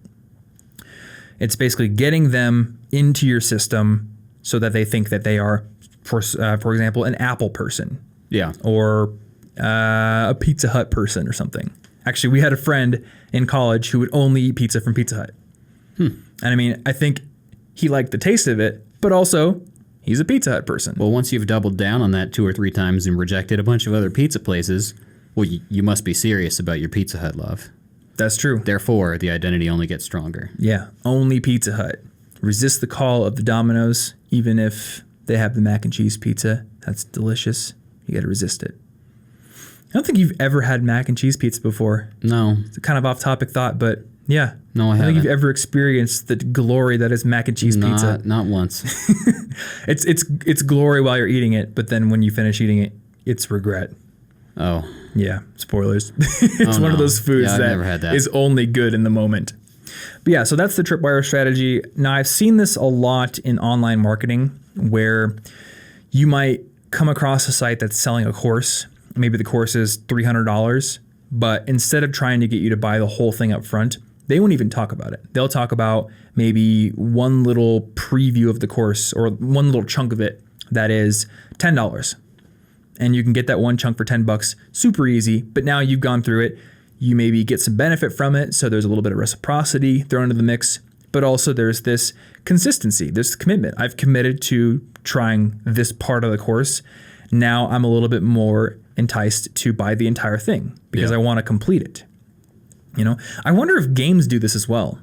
It's basically getting them into your system so that they think that they are, for example, an Apple person. Yeah. Or a Pizza Hut person or something. Actually, we had a friend in college who would only eat pizza from Pizza Hut. And I mean, I think he liked the taste of it, but also he's a Pizza Hut person. Well, once you've doubled down on that 2 or 3 times and rejected a bunch of other pizza places, well, you must be serious about your Pizza Hut love. That's true. Therefore, the identity only gets stronger. Yeah, only Pizza Hut. Resist the call of the Domino's, even if they have the mac and cheese pizza. That's delicious. You got to resist it. I don't think you've ever had mac and cheese pizza before. No. It's a kind of off-topic thought, but Yeah. No, I don't think haven't. you've ever experienced the glory that is mac and cheese pizza. Not once. It's glory while you're eating it, but then when you finish eating it, it's regret. Oh. Yeah, spoilers. It's one of those foods I've never had that. is only good in the moment. But yeah, so that's the tripwire strategy. Now, I've seen this a lot in online marketing where you might come across a site that's selling a course. Maybe the course is $300, but instead of trying to get you to buy the whole thing up front, they won't even talk about it. They'll talk about maybe one little preview of the course or one little chunk of it that is $10. And you can get that one chunk for $10, super easy. But now you've gone through it, you maybe get some benefit from it. So there's a little bit of reciprocity thrown into the mix, but also there's this consistency, this commitment. I've committed to trying this part of the course. Now I'm a little bit more enticed to buy the entire thing because I want to complete it. You know, I wonder if games do this as well.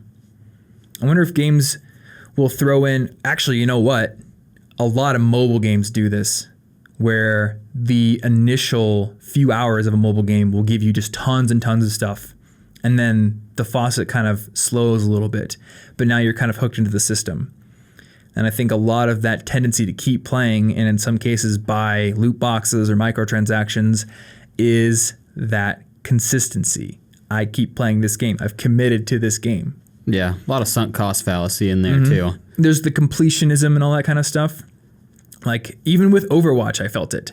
I wonder if games will throw in, actually, you know what? A lot of mobile games do this, where the initial few hours of a mobile game will give you just tons and tons of stuff. And then the faucet kind of slows a little bit, but now you're kind of hooked into the system. And I think a lot of that tendency to keep playing, and in some cases buy loot boxes or microtransactions, is that consistency. I keep playing this game. I've committed to this game. Yeah, a lot of sunk cost fallacy in there too. There's the completionism and all that kind of stuff. Like even with Overwatch, I felt it.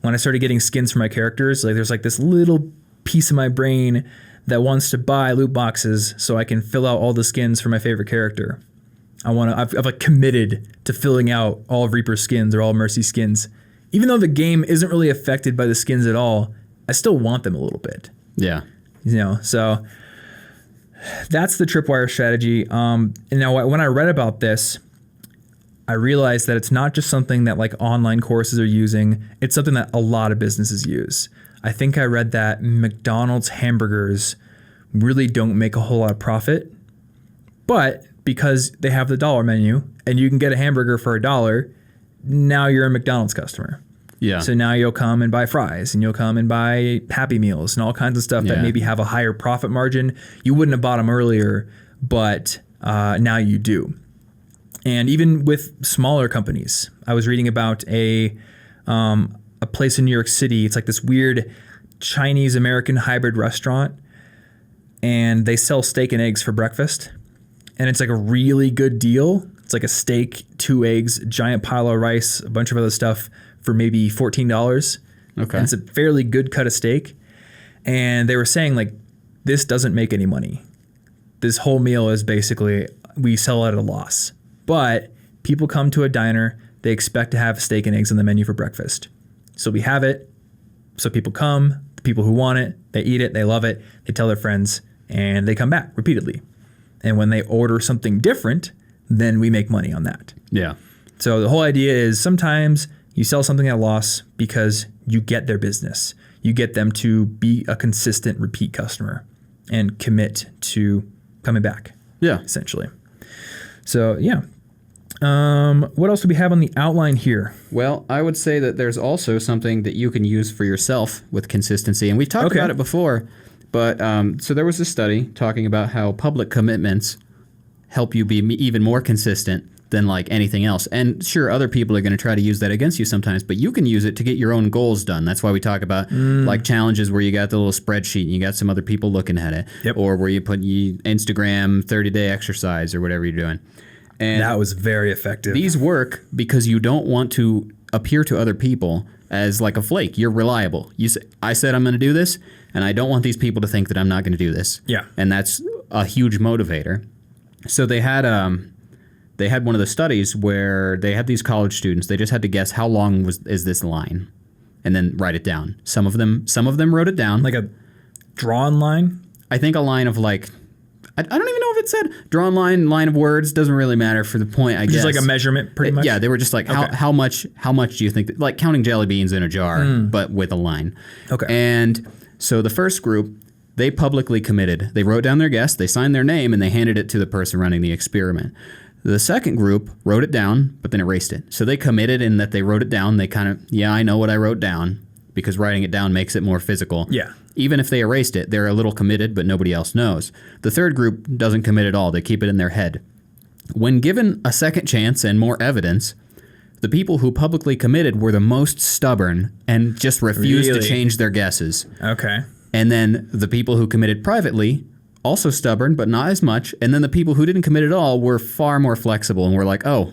When I started getting skins for my characters, like there's like this little piece of my brain that wants to buy loot boxes so I can fill out all the skins for my favorite character. I've like committed to filling out all of Reaper's skins or all of Mercy's skins. Even though the game isn't really affected by the skins at all, I still want them a little bit. Yeah. You know, so that's the tripwire strategy. And now when I read about this, I realized that it's not just something that like online courses are using. It's something that a lot of businesses use. I think I read that McDonald's hamburgers really don't make a whole lot of profit, but because they have the dollar menu and you can get a hamburger for $1, now you're a McDonald's customer. Yeah. So now you'll come and buy fries and you'll come and buy Happy Meals and all kinds of stuff that maybe have a higher profit margin. You wouldn't have bought them earlier, but now you do. And even with smaller companies, I was reading about a place in New York City. It's like this weird Chinese American hybrid restaurant, and they sell steak and eggs for breakfast. And it's like a really good deal. It's like a steak, 2 eggs, giant pile of rice, a bunch of other stuff for maybe $14. Okay. And it's a fairly good cut of steak. And they were saying like, this doesn't make any money. This whole meal is basically, we sell it at a loss. But people come to a diner, they expect to have steak and eggs on the menu for breakfast. So we have it. So people come, the people who want it, they eat it, they love it, they tell their friends, and they come back repeatedly. And when they order something different, then we make money on that. Yeah. So the whole idea is sometimes you sell something at a loss because you get their business. You get them to be a consistent repeat customer and commit to coming back. Yeah. Essentially. So yeah. What else do we have on the outline here? Well, I would say that there's also something that you can use for yourself with consistency. And we've talked about it before, but so there was a study talking about how public commitments help you be even more consistent than like anything else. And sure, other people are going to try to use that against you sometimes, but you can use it to get your own goals done. That's why we talk about like challenges where you got the little spreadsheet and you got some other people looking at it, or where you put Instagram 30-day exercise or whatever you're doing. And that was very effective. These work because you don't want to appear to other people as like a flake. You're reliable. You say, I said I'm going to do this, and I don't want these people to think that I'm not going to do this. Yeah. And that's a huge motivator. So they had one of the studies where they had these college students. They just had to guess how long is this line, and then write it down. Some of them wrote it down. Like a drawn line? I think a line of like, I don't even know if it said drawn line of words. Doesn't really matter for the point, I guess. Just like a measurement, pretty much? Yeah, they were just like, how much do you think, like counting jelly beans in a jar, but with a line. Okay. And so the first group, they publicly committed. They wrote down their guess, they signed their name, and they handed it to the person running the experiment. The second group wrote it down, but then erased it. So they committed in that they wrote it down. They kind of, I know what I wrote down, because writing it down makes it more physical. Yeah. Even if they erased it, they're a little committed, but nobody else knows. The third group doesn't commit at all. They keep it in their head. When given a second chance and more evidence, the people who publicly committed were the most stubborn and just refused to change their guesses. Okay. And then the people who committed privately, also stubborn, but not as much. And then the people who didn't commit at all were far more flexible and were like, oh,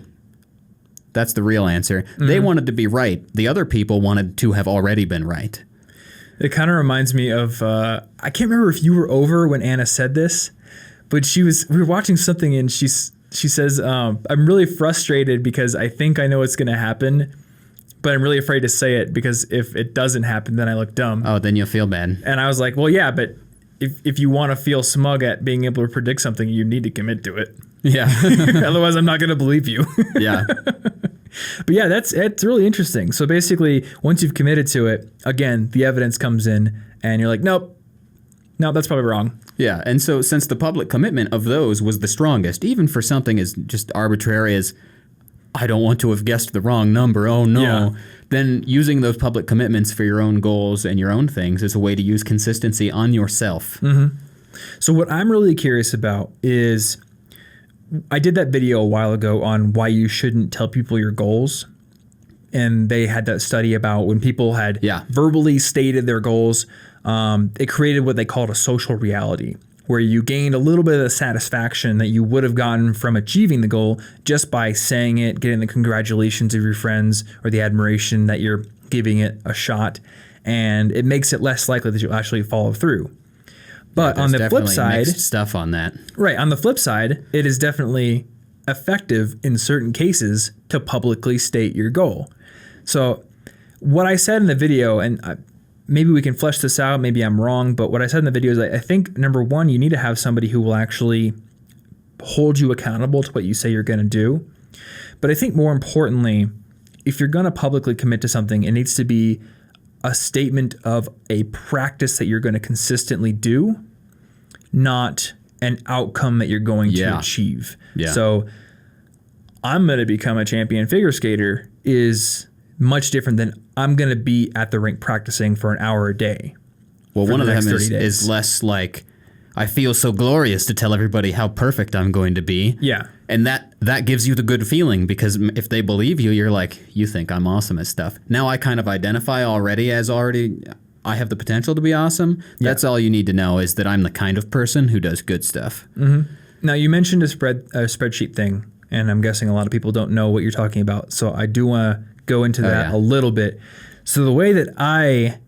that's the real answer. Mm-hmm. They wanted to be right. The other people wanted to have already been right. It kind of reminds me of, I can't remember if you were over when Anna said this, but we were watching something and she says, I'm really frustrated because I think I know what's going to happen, but I'm really afraid to say it because if it doesn't happen, then I look dumb. Oh, then you'll feel bad. And I was like, well, yeah, but if you want to feel smug at being able to predict something, you need to commit to it. Yeah. Otherwise, I'm not going to believe you. Yeah. But yeah, it's really interesting. So basically, once you've committed to it, again, the evidence comes in and you're like, nope, that's probably wrong. Yeah, and so since the public commitment of those was the strongest, even for something as just arbitrary as, I don't want to have guessed the wrong number, oh no, then using those public commitments for your own goals and your own things is a way to use consistency on yourself. Mm-hmm. So what I'm really curious about is, I did that video a while ago on why you shouldn't tell people your goals. And they had that study about when people had verbally stated their goals, it created what they called a social reality, where you gained a little bit of the satisfaction that you would have gotten from achieving the goal just by saying it, getting the congratulations of your friends or the admiration that you're giving it a shot. And it makes it less likely that you'll actually follow through. But on the flip side, mixed stuff on that. Right. On the flip side, it is definitely effective in certain cases to publicly state your goal. So what I said in the video, and maybe we can flesh this out, maybe I'm wrong, but what I said in the video is I think, number one, you need to have somebody who will actually hold you accountable to what you say you're going to do. But I think more importantly, if you're going to publicly commit to something, it needs to be a statement of a practice that you're going to consistently do, not an outcome that you're going to achieve. Yeah. So I'm going to become a champion figure skater is much different than I'm going to be at the rink practicing for an hour a day. Well, one of them is less like, I feel so glorious to tell everybody how perfect I'm going to be. Yeah. And that gives you the good feeling, because if they believe you, you're like, you think I'm awesome at stuff. Now I kind of identify I have the potential to be awesome. That's all you need to know, is that I'm the kind of person who does good stuff. Mm-hmm. Now, you mentioned a spreadsheet thing, and I'm guessing a lot of people don't know what you're talking about. So I do want to go into that a little bit. So the way that I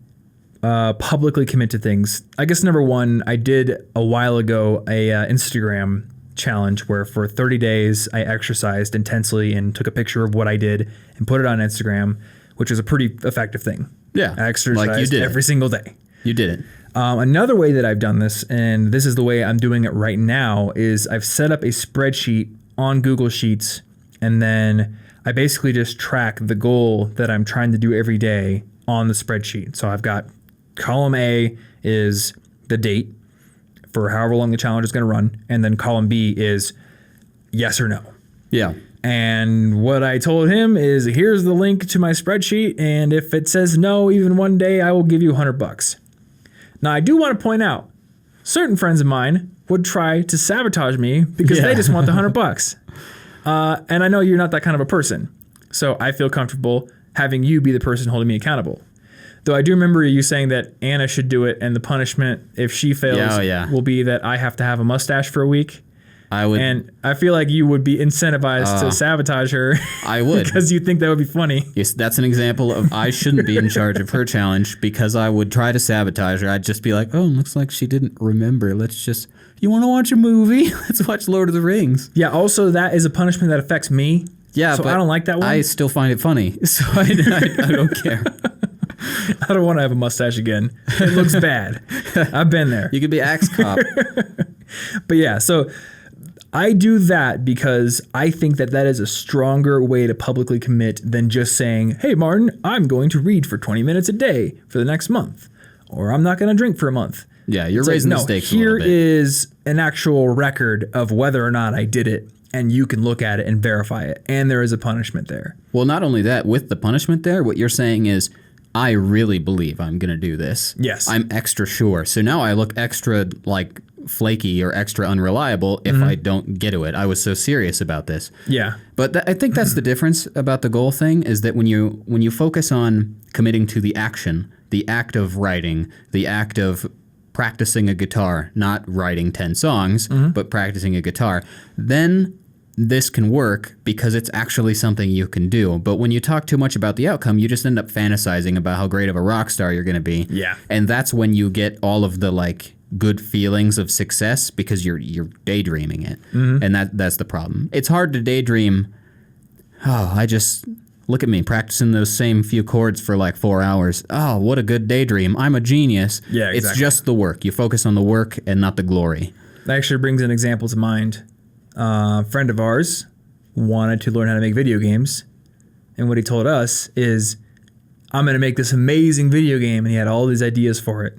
publicly commit to things, I guess number one, I did a while ago a Instagram challenge where for 30 days I exercised intensely and took a picture of what I did and put it on Instagram, which was a pretty effective thing. Yeah. I exercised every single day. You did it. Another way that I've done this, and this is the way I'm doing it right now, is I've set up a spreadsheet on Google Sheets, and then I basically just track the goal that I'm trying to do every day on the spreadsheet. So I've got column A is the date for however long the challenge is going to run, and then column B is yes or no. Yeah. And what I told him is, here's the link to my spreadsheet, and if it says no even one day, I will give you $100. Now, I do want to point out, certain friends of mine would try to sabotage me because they just want the $100. And I know you're not that kind of a person, so I feel comfortable having you be the person holding me accountable. Though I do remember you saying that Anna should do it, and the punishment if she fails will be that I have to have a mustache for a week. I would, and I feel like you would be incentivized to sabotage her. I would, because you think that would be funny. Yes, that's an example of I shouldn't be in charge of her challenge, because I would try to sabotage her. I'd just be like, oh, looks like she didn't remember. You want to watch a movie? Let's watch Lord of the Rings. Yeah. Also, that is a punishment that affects me. Yeah, so but I don't like that one. I still find it funny, so I don't care. I don't want to have a mustache again. It looks bad. I've been there. You could be Axe Cop. But yeah, so I do that because I think that is a stronger way to publicly commit than just saying, hey, Martin, I'm going to read for 20 minutes a day for the next month, or I'm not going to drink for a month. Yeah, you're raising the stakes a little bit. Here is an actual record of whether or not I did it, and you can look at it and verify it, and there is a punishment there. Well, not only that, with the punishment there, what you're saying is, I really believe I'm going to do this. Yes. I'm extra sure. So now I look extra like flaky or extra unreliable if I don't get to it. I was so serious about this. Yeah. But I think that's the difference about the goal thing is that when you focus on committing to the action, the act of writing, the act of practicing a guitar, not writing 10 songs, but practicing a guitar, then this can work because it's actually something you can do. But when you talk too much about the outcome, you just end up fantasizing about how great of a rock star you're going to be. Yeah. And that's when you get all of the like good feelings of success because you're daydreaming it. And that's the problem. It's hard to daydream. Oh, I just look at me practicing those same few chords for like 4 hours. Oh, what a good daydream. I'm a genius. Yeah, exactly. It's just the work. You focus on the work and not the glory. That actually brings an example to mind. A friend of ours wanted to learn how to make video games. And what he told us is, I'm going to make this amazing video game. And he had all these ideas for it.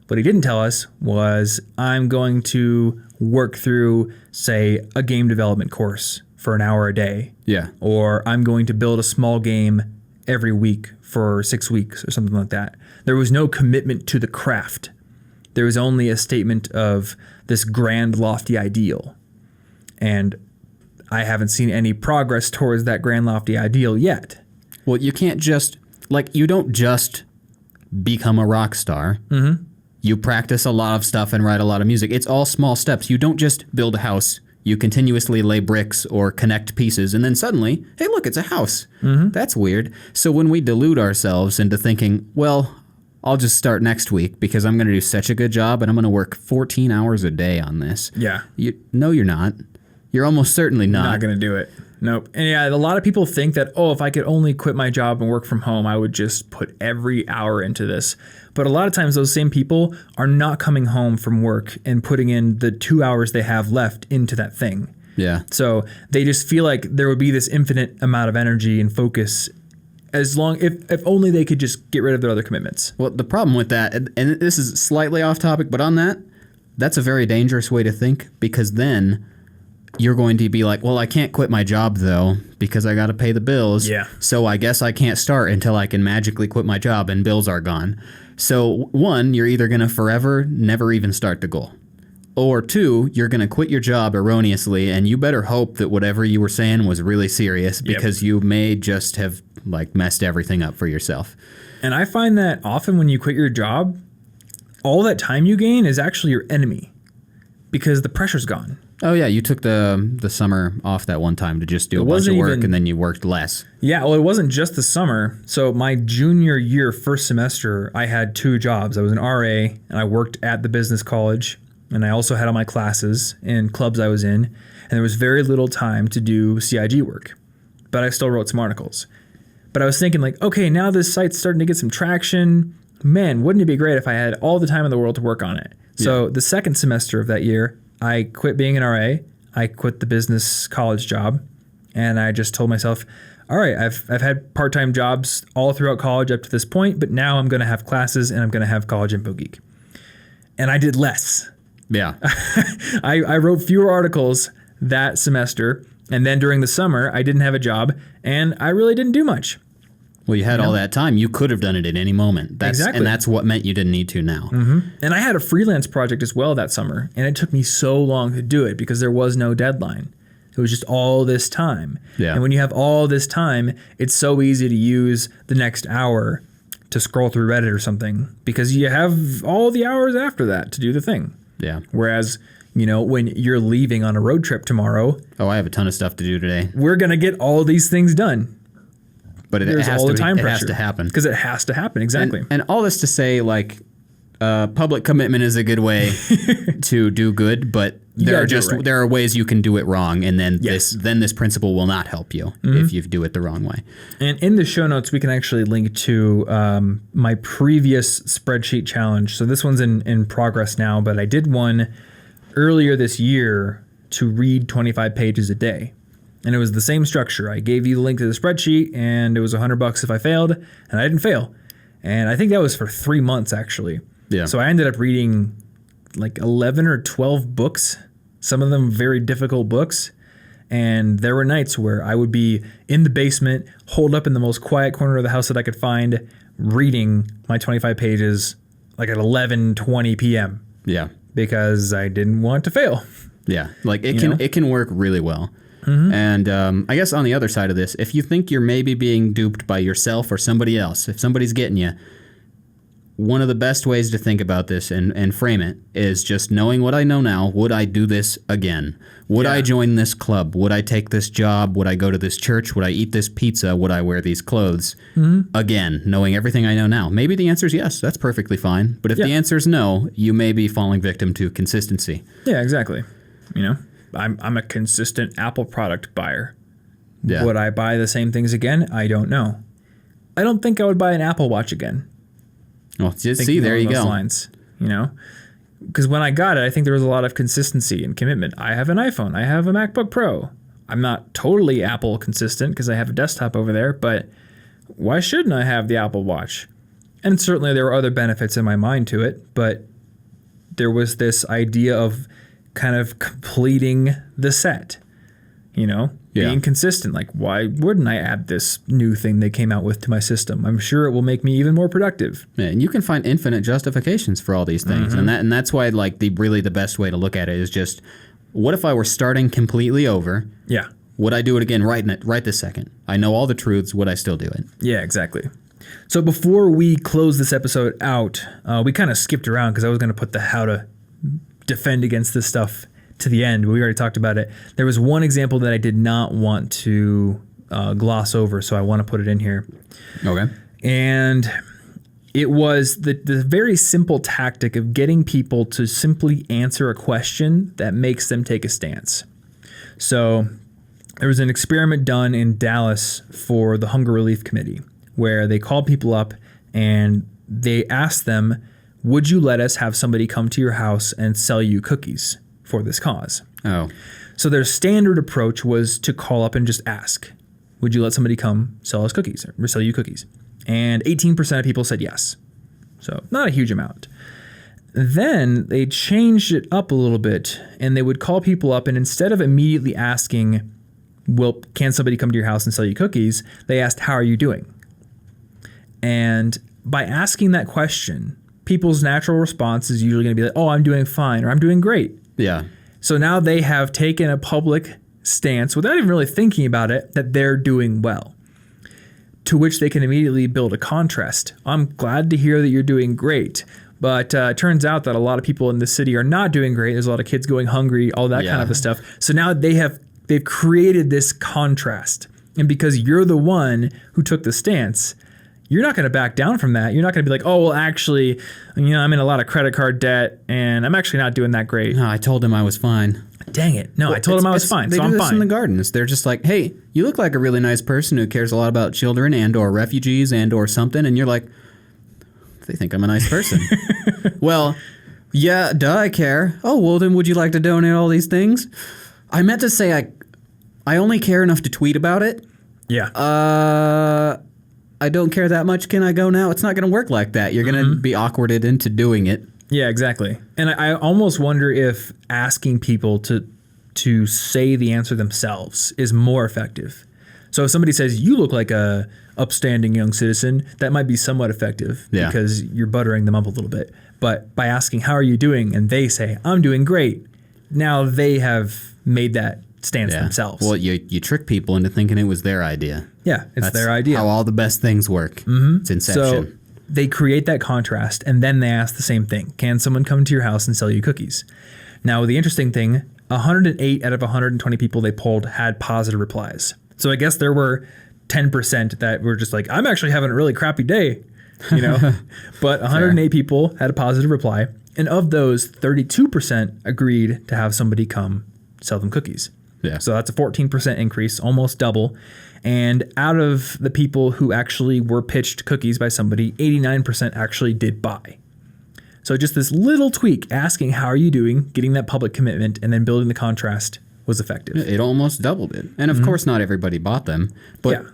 What he didn't tell us was, I'm going to work through, say, a game development course for an hour a day. Yeah. Or I'm going to build a small game every week for 6 weeks or something like that. There was no commitment to the craft. There was only a statement of this grand, lofty ideal. And I haven't seen any progress towards that grand, lofty ideal yet. Well, you can't just, like, you don't just become a rock star. You practice a lot of stuff and write a lot of music. It's all small steps. You don't just build a house. You continuously lay bricks or connect pieces, and then suddenly, hey, look, it's a house. That's weird. So when we delude ourselves into thinking, well, I'll just start next week because I'm going to do such a good job and I'm going to work 14 hours a day on this. Yeah. No, you're not. You're almost certainly Not going to do it. Nope. And yeah, a lot of people think that, oh, if I could only quit my job and work from home, I would just put every hour into this. But a lot of times those same people are not coming home from work and putting in the 2 hours they have left into that thing. Yeah. So they just feel like there would be this infinite amount of energy and focus as long if only they could just get rid of their other commitments. Well, the problem with that, and this is slightly off topic, but on that's a very dangerous way to think because then you're going to be like, well, I can't quit my job, though, because I got to pay the bills. Yeah. So I guess I can't start until I can magically quit my job and bills are gone. So, one, you're either going to forever never even start the goal. Or two, you're going to quit your job erroneously, and you better hope that whatever you were saying was really serious because you may just have like messed everything up for yourself. And I find that often when you quit your job, all that time you gain is actually your enemy because the pressure's gone. Oh, yeah. You took the summer off that one time to just do a bunch of work and then you worked less. Yeah. Well, it wasn't just the summer. So my junior year, first semester, I had 2 jobs. I was an RA and I worked at the business college. And I also had all my classes and clubs I was in. And there was very little time to do CIG work. But I still wrote some articles. But I was thinking like, okay, now this site's starting to get some traction. Man, wouldn't it be great if I had all the time in the world to work on it? So the second semester of that year, I quit being an RA. I quit the business college job. And I just told myself, all right, I've had part-time jobs all throughout college up to this point, but now I'm going to have classes and I'm going to have College Info Geek. And I did less. Yeah. I wrote fewer articles that semester. And then during the summer, I didn't have a job and I really didn't do much. Well, you had all that time. You could have done it at any moment. Exactly. And that's what meant you didn't need to now. And I had a freelance project as well that summer. And it took me so long to do it because there was no deadline. It was just all this time. Yeah. And when you have all this time, it's so easy to use the next hour to scroll through Reddit or something because you have all the hours after that to do the thing. Yeah. Whereas, you know, when you're leaving on a road trip tomorrow. Oh, I have a ton of stuff to do today. We're going to get all these things done. But it has to happen. Because it has to happen, exactly. And all this to say, like, public commitment is a good way to do good, but there are ways you can do it wrong, and then this principle will not help you if you do it the wrong way. And in the show notes, we can actually link to my previous spreadsheet challenge. So this one's in progress now, but I did one earlier this year to read 25 pages a day. And it was the same structure. I gave you the link to the spreadsheet, and it was $100 if I failed, and I didn't fail. And I think that was for 3 months, actually. Yeah. So I ended up reading like 11 or 12 books, some of them very difficult books. And there were nights where I would be in the basement, holed up in the most quiet corner of the house that I could find, reading my 25 pages like at 11:20 p.m. Yeah. because I didn't want to fail. Yeah. Like it can work really well. And I guess on the other side of this, if you think you're maybe being duped by yourself or somebody else, if somebody's getting you, one of the best ways to think about this and frame it is just knowing what I know now. Would I do this again? Would I join this club? Would I take this job? Would I go to this church? Would I eat this pizza? Would I wear these clothes? Again, knowing everything I know now. Maybe the answer is yes. That's perfectly fine. But if the answer is no, you may be falling victim to consistency. Yeah, exactly. You know, I'm a consistent Apple product buyer. Yeah. Would I buy the same things again? I don't know. I don't think I would buy an Apple Watch again. Well, see, there you go. Lines, you know, because when I got it, I think there was a lot of consistency and commitment. I have an iPhone. I have a MacBook Pro. I'm not totally Apple consistent because I have a desktop over there, but why shouldn't I have the Apple Watch? And certainly there were other benefits in my mind to it, but there was this idea of kind of completing the set, you know, being consistent. Like, why wouldn't I add this new thing they came out with to my system? I'm sure it will make me even more productive. Yeah, and you can find infinite justifications for all these things. And that's why, like, the best way to look at it is just, what if I were starting completely over? Yeah. Would I do it again right this second? I know all the truths. Would I still do it? Yeah, exactly. So before we close this episode out, we kind of skipped around because I was going to put the how to defend against this stuff to the end. We already talked about it. There was one example that I did not want to gloss over, so I want to put it in here. Okay. And it was the very simple tactic of getting people to simply answer a question that makes them take a stance. So there was an experiment done in Dallas for the Hunger Relief Committee where they called people up and they asked them, would you let us have somebody come to your house and sell you cookies for this cause? Oh. So their standard approach was to call up and just ask, would you let somebody come sell us cookies or sell you cookies? And 18% of people said yes. So not a huge amount. Then they changed it up a little bit and they would call people up and instead of immediately asking, well, can somebody come to your house and sell you cookies? They asked, how are you doing? And by asking that question, people's natural response is usually going to be like, oh, I'm doing fine or I'm doing great. Yeah. So now they have taken a public stance without even really thinking about it that they're doing well, to which they can immediately build a contrast. I'm glad to hear that you're doing great. But it turns out that a lot of people in the city are not doing great. There's a lot of kids going hungry, all that kind of stuff. So now they've created this contrast. And because you're the one who took the stance, you're not going to back down from that. You're not going to be like, oh, well, actually, I'm in a lot of credit card debt and I'm actually not doing that great. No, I told him I was fine. Dang it. No, I told him I was fine, so I'm fine. They do this in the gardens. They're just like, hey, you look like a really nice person who cares a lot about children and or refugees and or something. And you're like, they think I'm a nice person. Well, yeah, duh, I care. Oh, well, then would you like to donate all these things? I meant to say I only care enough to tweet about it. Yeah. I don't care that much. Can I go now? It's not going to work like that. You're going to be awkwarded into doing it. Yeah, exactly. And I almost wonder if asking people to say the answer themselves is more effective. So if somebody says, you look like a upstanding young citizen, that might be somewhat effective because you're buttering them up a little bit. But by asking, how are you doing? And they say, I'm doing great. Now they have made that stance themselves. Well, you trick people into thinking it was their idea. Yeah, That's their idea. How all the best things work. It's inception. So they create that contrast and then they ask the same thing. Can someone come to your house and sell you cookies? Now, the interesting thing, 108 out of 120 people they polled had positive replies. So I guess there were 10% that were just like, I'm actually having a really crappy day, But 108 people had a positive reply. And of those, 32% agreed to have somebody come sell them cookies. Yeah. So that's a 14% increase, almost double. And out of the people who actually were pitched cookies by somebody, 89% actually did buy. So just this little tweak, asking how are you doing, getting that public commitment, and then building the contrast was effective. It almost doubled it. And of course, not everybody bought them, but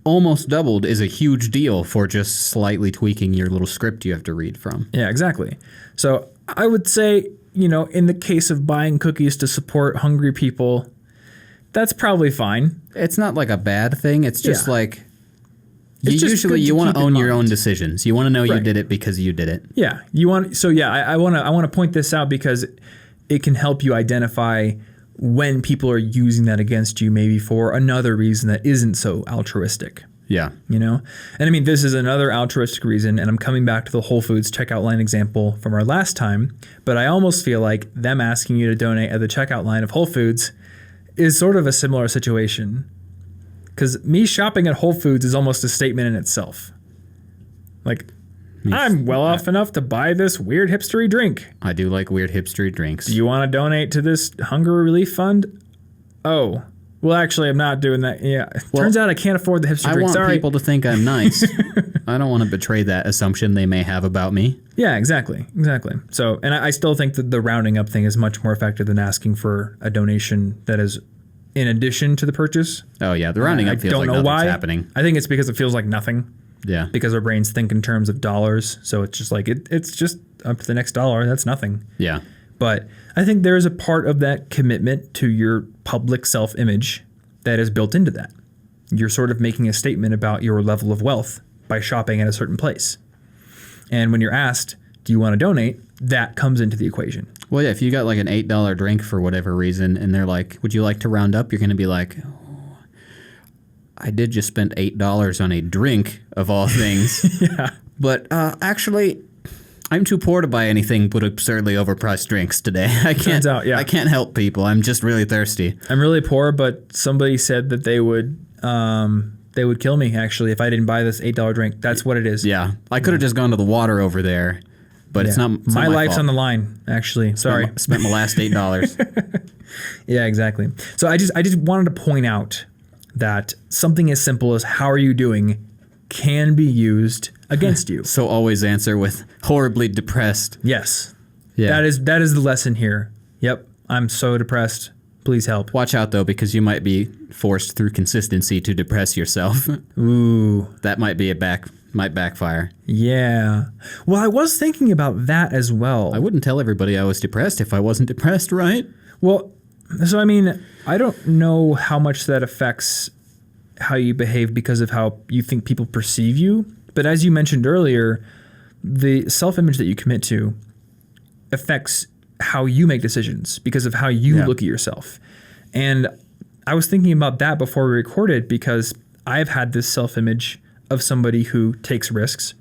almost doubled is a huge deal for just slightly tweaking your little script you have to read from. Yeah, exactly. So I would say, in the case of buying cookies to support hungry people, that's probably fine. It's not like a bad thing. It's just Yeah. like It's just usually good to you want keep to in own your mind. own decisions. You want to know you Right. did it because you did it. Yeah, you want. So yeah, I want to point this out because it can help you identify when people are using that against you, maybe for another reason that isn't so altruistic. Yeah. You know, and I mean, this is another altruistic reason, and I'm coming back to the Whole Foods checkout line example from our last time, but I almost feel like them asking you to donate at the checkout line of Whole Foods is sort of a similar situation. Because me shopping at Whole Foods is almost a statement in itself. Like, I'm well off enough to buy this weird hipstery drink. I do like weird hipstery drinks. Do you want to donate to this hunger relief fund? Oh, well, actually, I'm not doing that. Yeah. Turns out I can't afford the hipster I drink. want Sorry. people to think I'm nice. I don't want to betray that assumption they may have about me. Yeah, exactly. So, and I still think that the rounding up thing is much more effective than asking for a donation that is in addition to the purchase. Oh, yeah. The rounding up feels like nothing's happening. I think it's because it feels like nothing. Yeah. Because our brains think in terms of dollars. So it's just like, it's just up to the next dollar. That's nothing. Yeah. But I think there is a part of that commitment to your public self-image that is built into that. You're sort of making a statement about your level of wealth by shopping at a certain place. And when you're asked, do you want to donate? That comes into the equation. Well, yeah, if you got like an $8 drink for whatever reason and they're like, would you like to round up? You're going to be like, oh, I did just spend $8 on a drink of all things. Yeah. But actually, I'm too poor to buy anything but absurdly overpriced drinks today. I can't. out, yeah. I can't help people. I'm just really thirsty. I'm really poor, but somebody said that they would kill me actually if I didn't buy this $8 drink. That's what it is. Yeah, I could have just gone to the water over there, but it's Yeah. not. It's not my life's fault. on the line. Actually, sorry. Spent my last $8. Yeah, exactly. So I just wanted to point out that something as simple as "How are you doing?" can be used against you. So always answer with horribly depressed. Yes. Yeah. That is the lesson here. Yep. I'm so depressed. Please help. Watch out though, because you might be forced through consistency to depress yourself. Ooh. That might backfire. Yeah. Well, I was thinking about that as well. I wouldn't tell everybody I was depressed if I wasn't depressed, right? Well, so I mean, I don't know how much that affects how you behave because of how you think people perceive you. But as you mentioned earlier, the self-image that you commit to affects how you make decisions because of how you look at yourself. And I was thinking about that before we recorded because I've had this self-image of somebody who takes risks,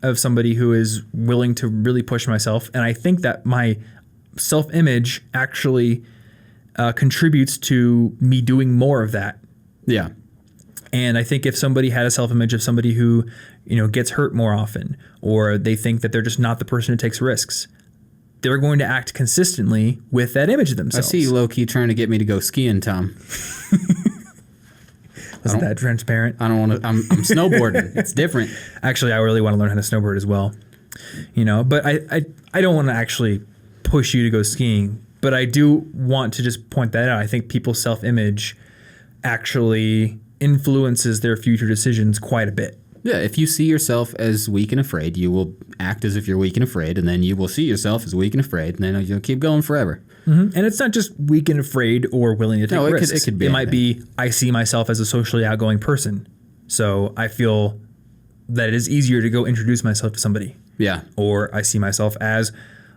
of somebody who is willing to really push myself. And I think that my self-image actually contributes to me doing more of that. Yeah. And I think if somebody had a self-image of somebody who, gets hurt more often, or they think that they're just not the person who takes risks, they're going to act consistently with that image of I themselves. see you low-key trying to get me to go skiing, Tom. Isn't that transparent? I don't want to. I'm snowboarding. It's different. Actually, I really want to learn how to snowboard as well. But I don't want to actually push you to go skiing, but I do want to just point that out. I think people's self-image actually influences their future decisions quite a bit. Yeah, if you see yourself as weak and afraid, you will act as if you're weak and afraid, and then you will see yourself as weak and afraid, and then you'll keep going forever. Mm-hmm. And it's not just weak and afraid or willing to take risks. It could be. It might be, I see myself as a socially outgoing person, so I feel that it is easier to go introduce myself to somebody. Yeah. Or I see myself as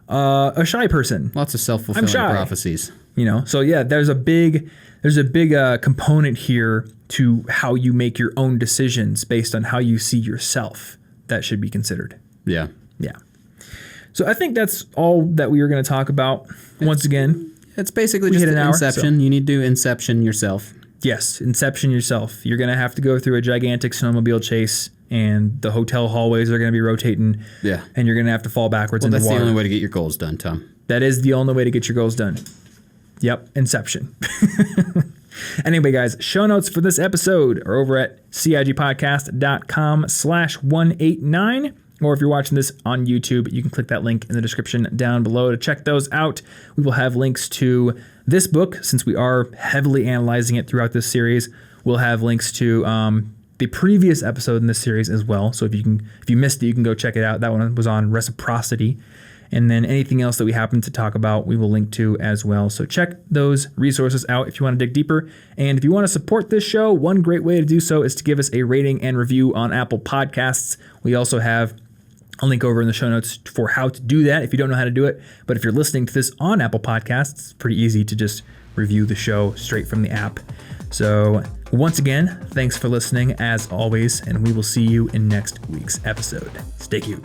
a shy person. Lots of self-fulfilling prophecies. So yeah, there's a big component here to how you make your own decisions based on how you see yourself. That should be considered. Yeah. Yeah. So I think that's all that we were going to talk about. Once again, It's basically just hit an hour, inception. so- You need to inception yourself. yes, inception yourself. You're going to have to go through a gigantic snowmobile chase, and the hotel hallways are going to be rotating. Yeah. And you're going to have to fall backwards into That's water. the only way to get your goals done, Tom. That is the only way to get your goals done. Yep, inception. Anyway, guys, show notes for this episode are over at cigpodcast.com/189. Or if you're watching this on YouTube, you can click that link in the description down below to check those out. We will have links to this book, since we are heavily analyzing it throughout this series. We'll have links to the previous episode in this series as well. So if you missed it, you can go check it out. That one was on reciprocity. And then anything else that we happen to talk about, we will link to as well. So check those resources out if you want to dig deeper. And if you want to support this show, one great way to do so is to give us a rating and review on Apple Podcasts. We also have a link over in the show notes for how to do that if you don't know how to do it. But if you're listening to this on Apple Podcasts, it's pretty easy to just review the show straight from the app. So once again, thanks for listening as always, and we will see you in next week's episode. Stay cute.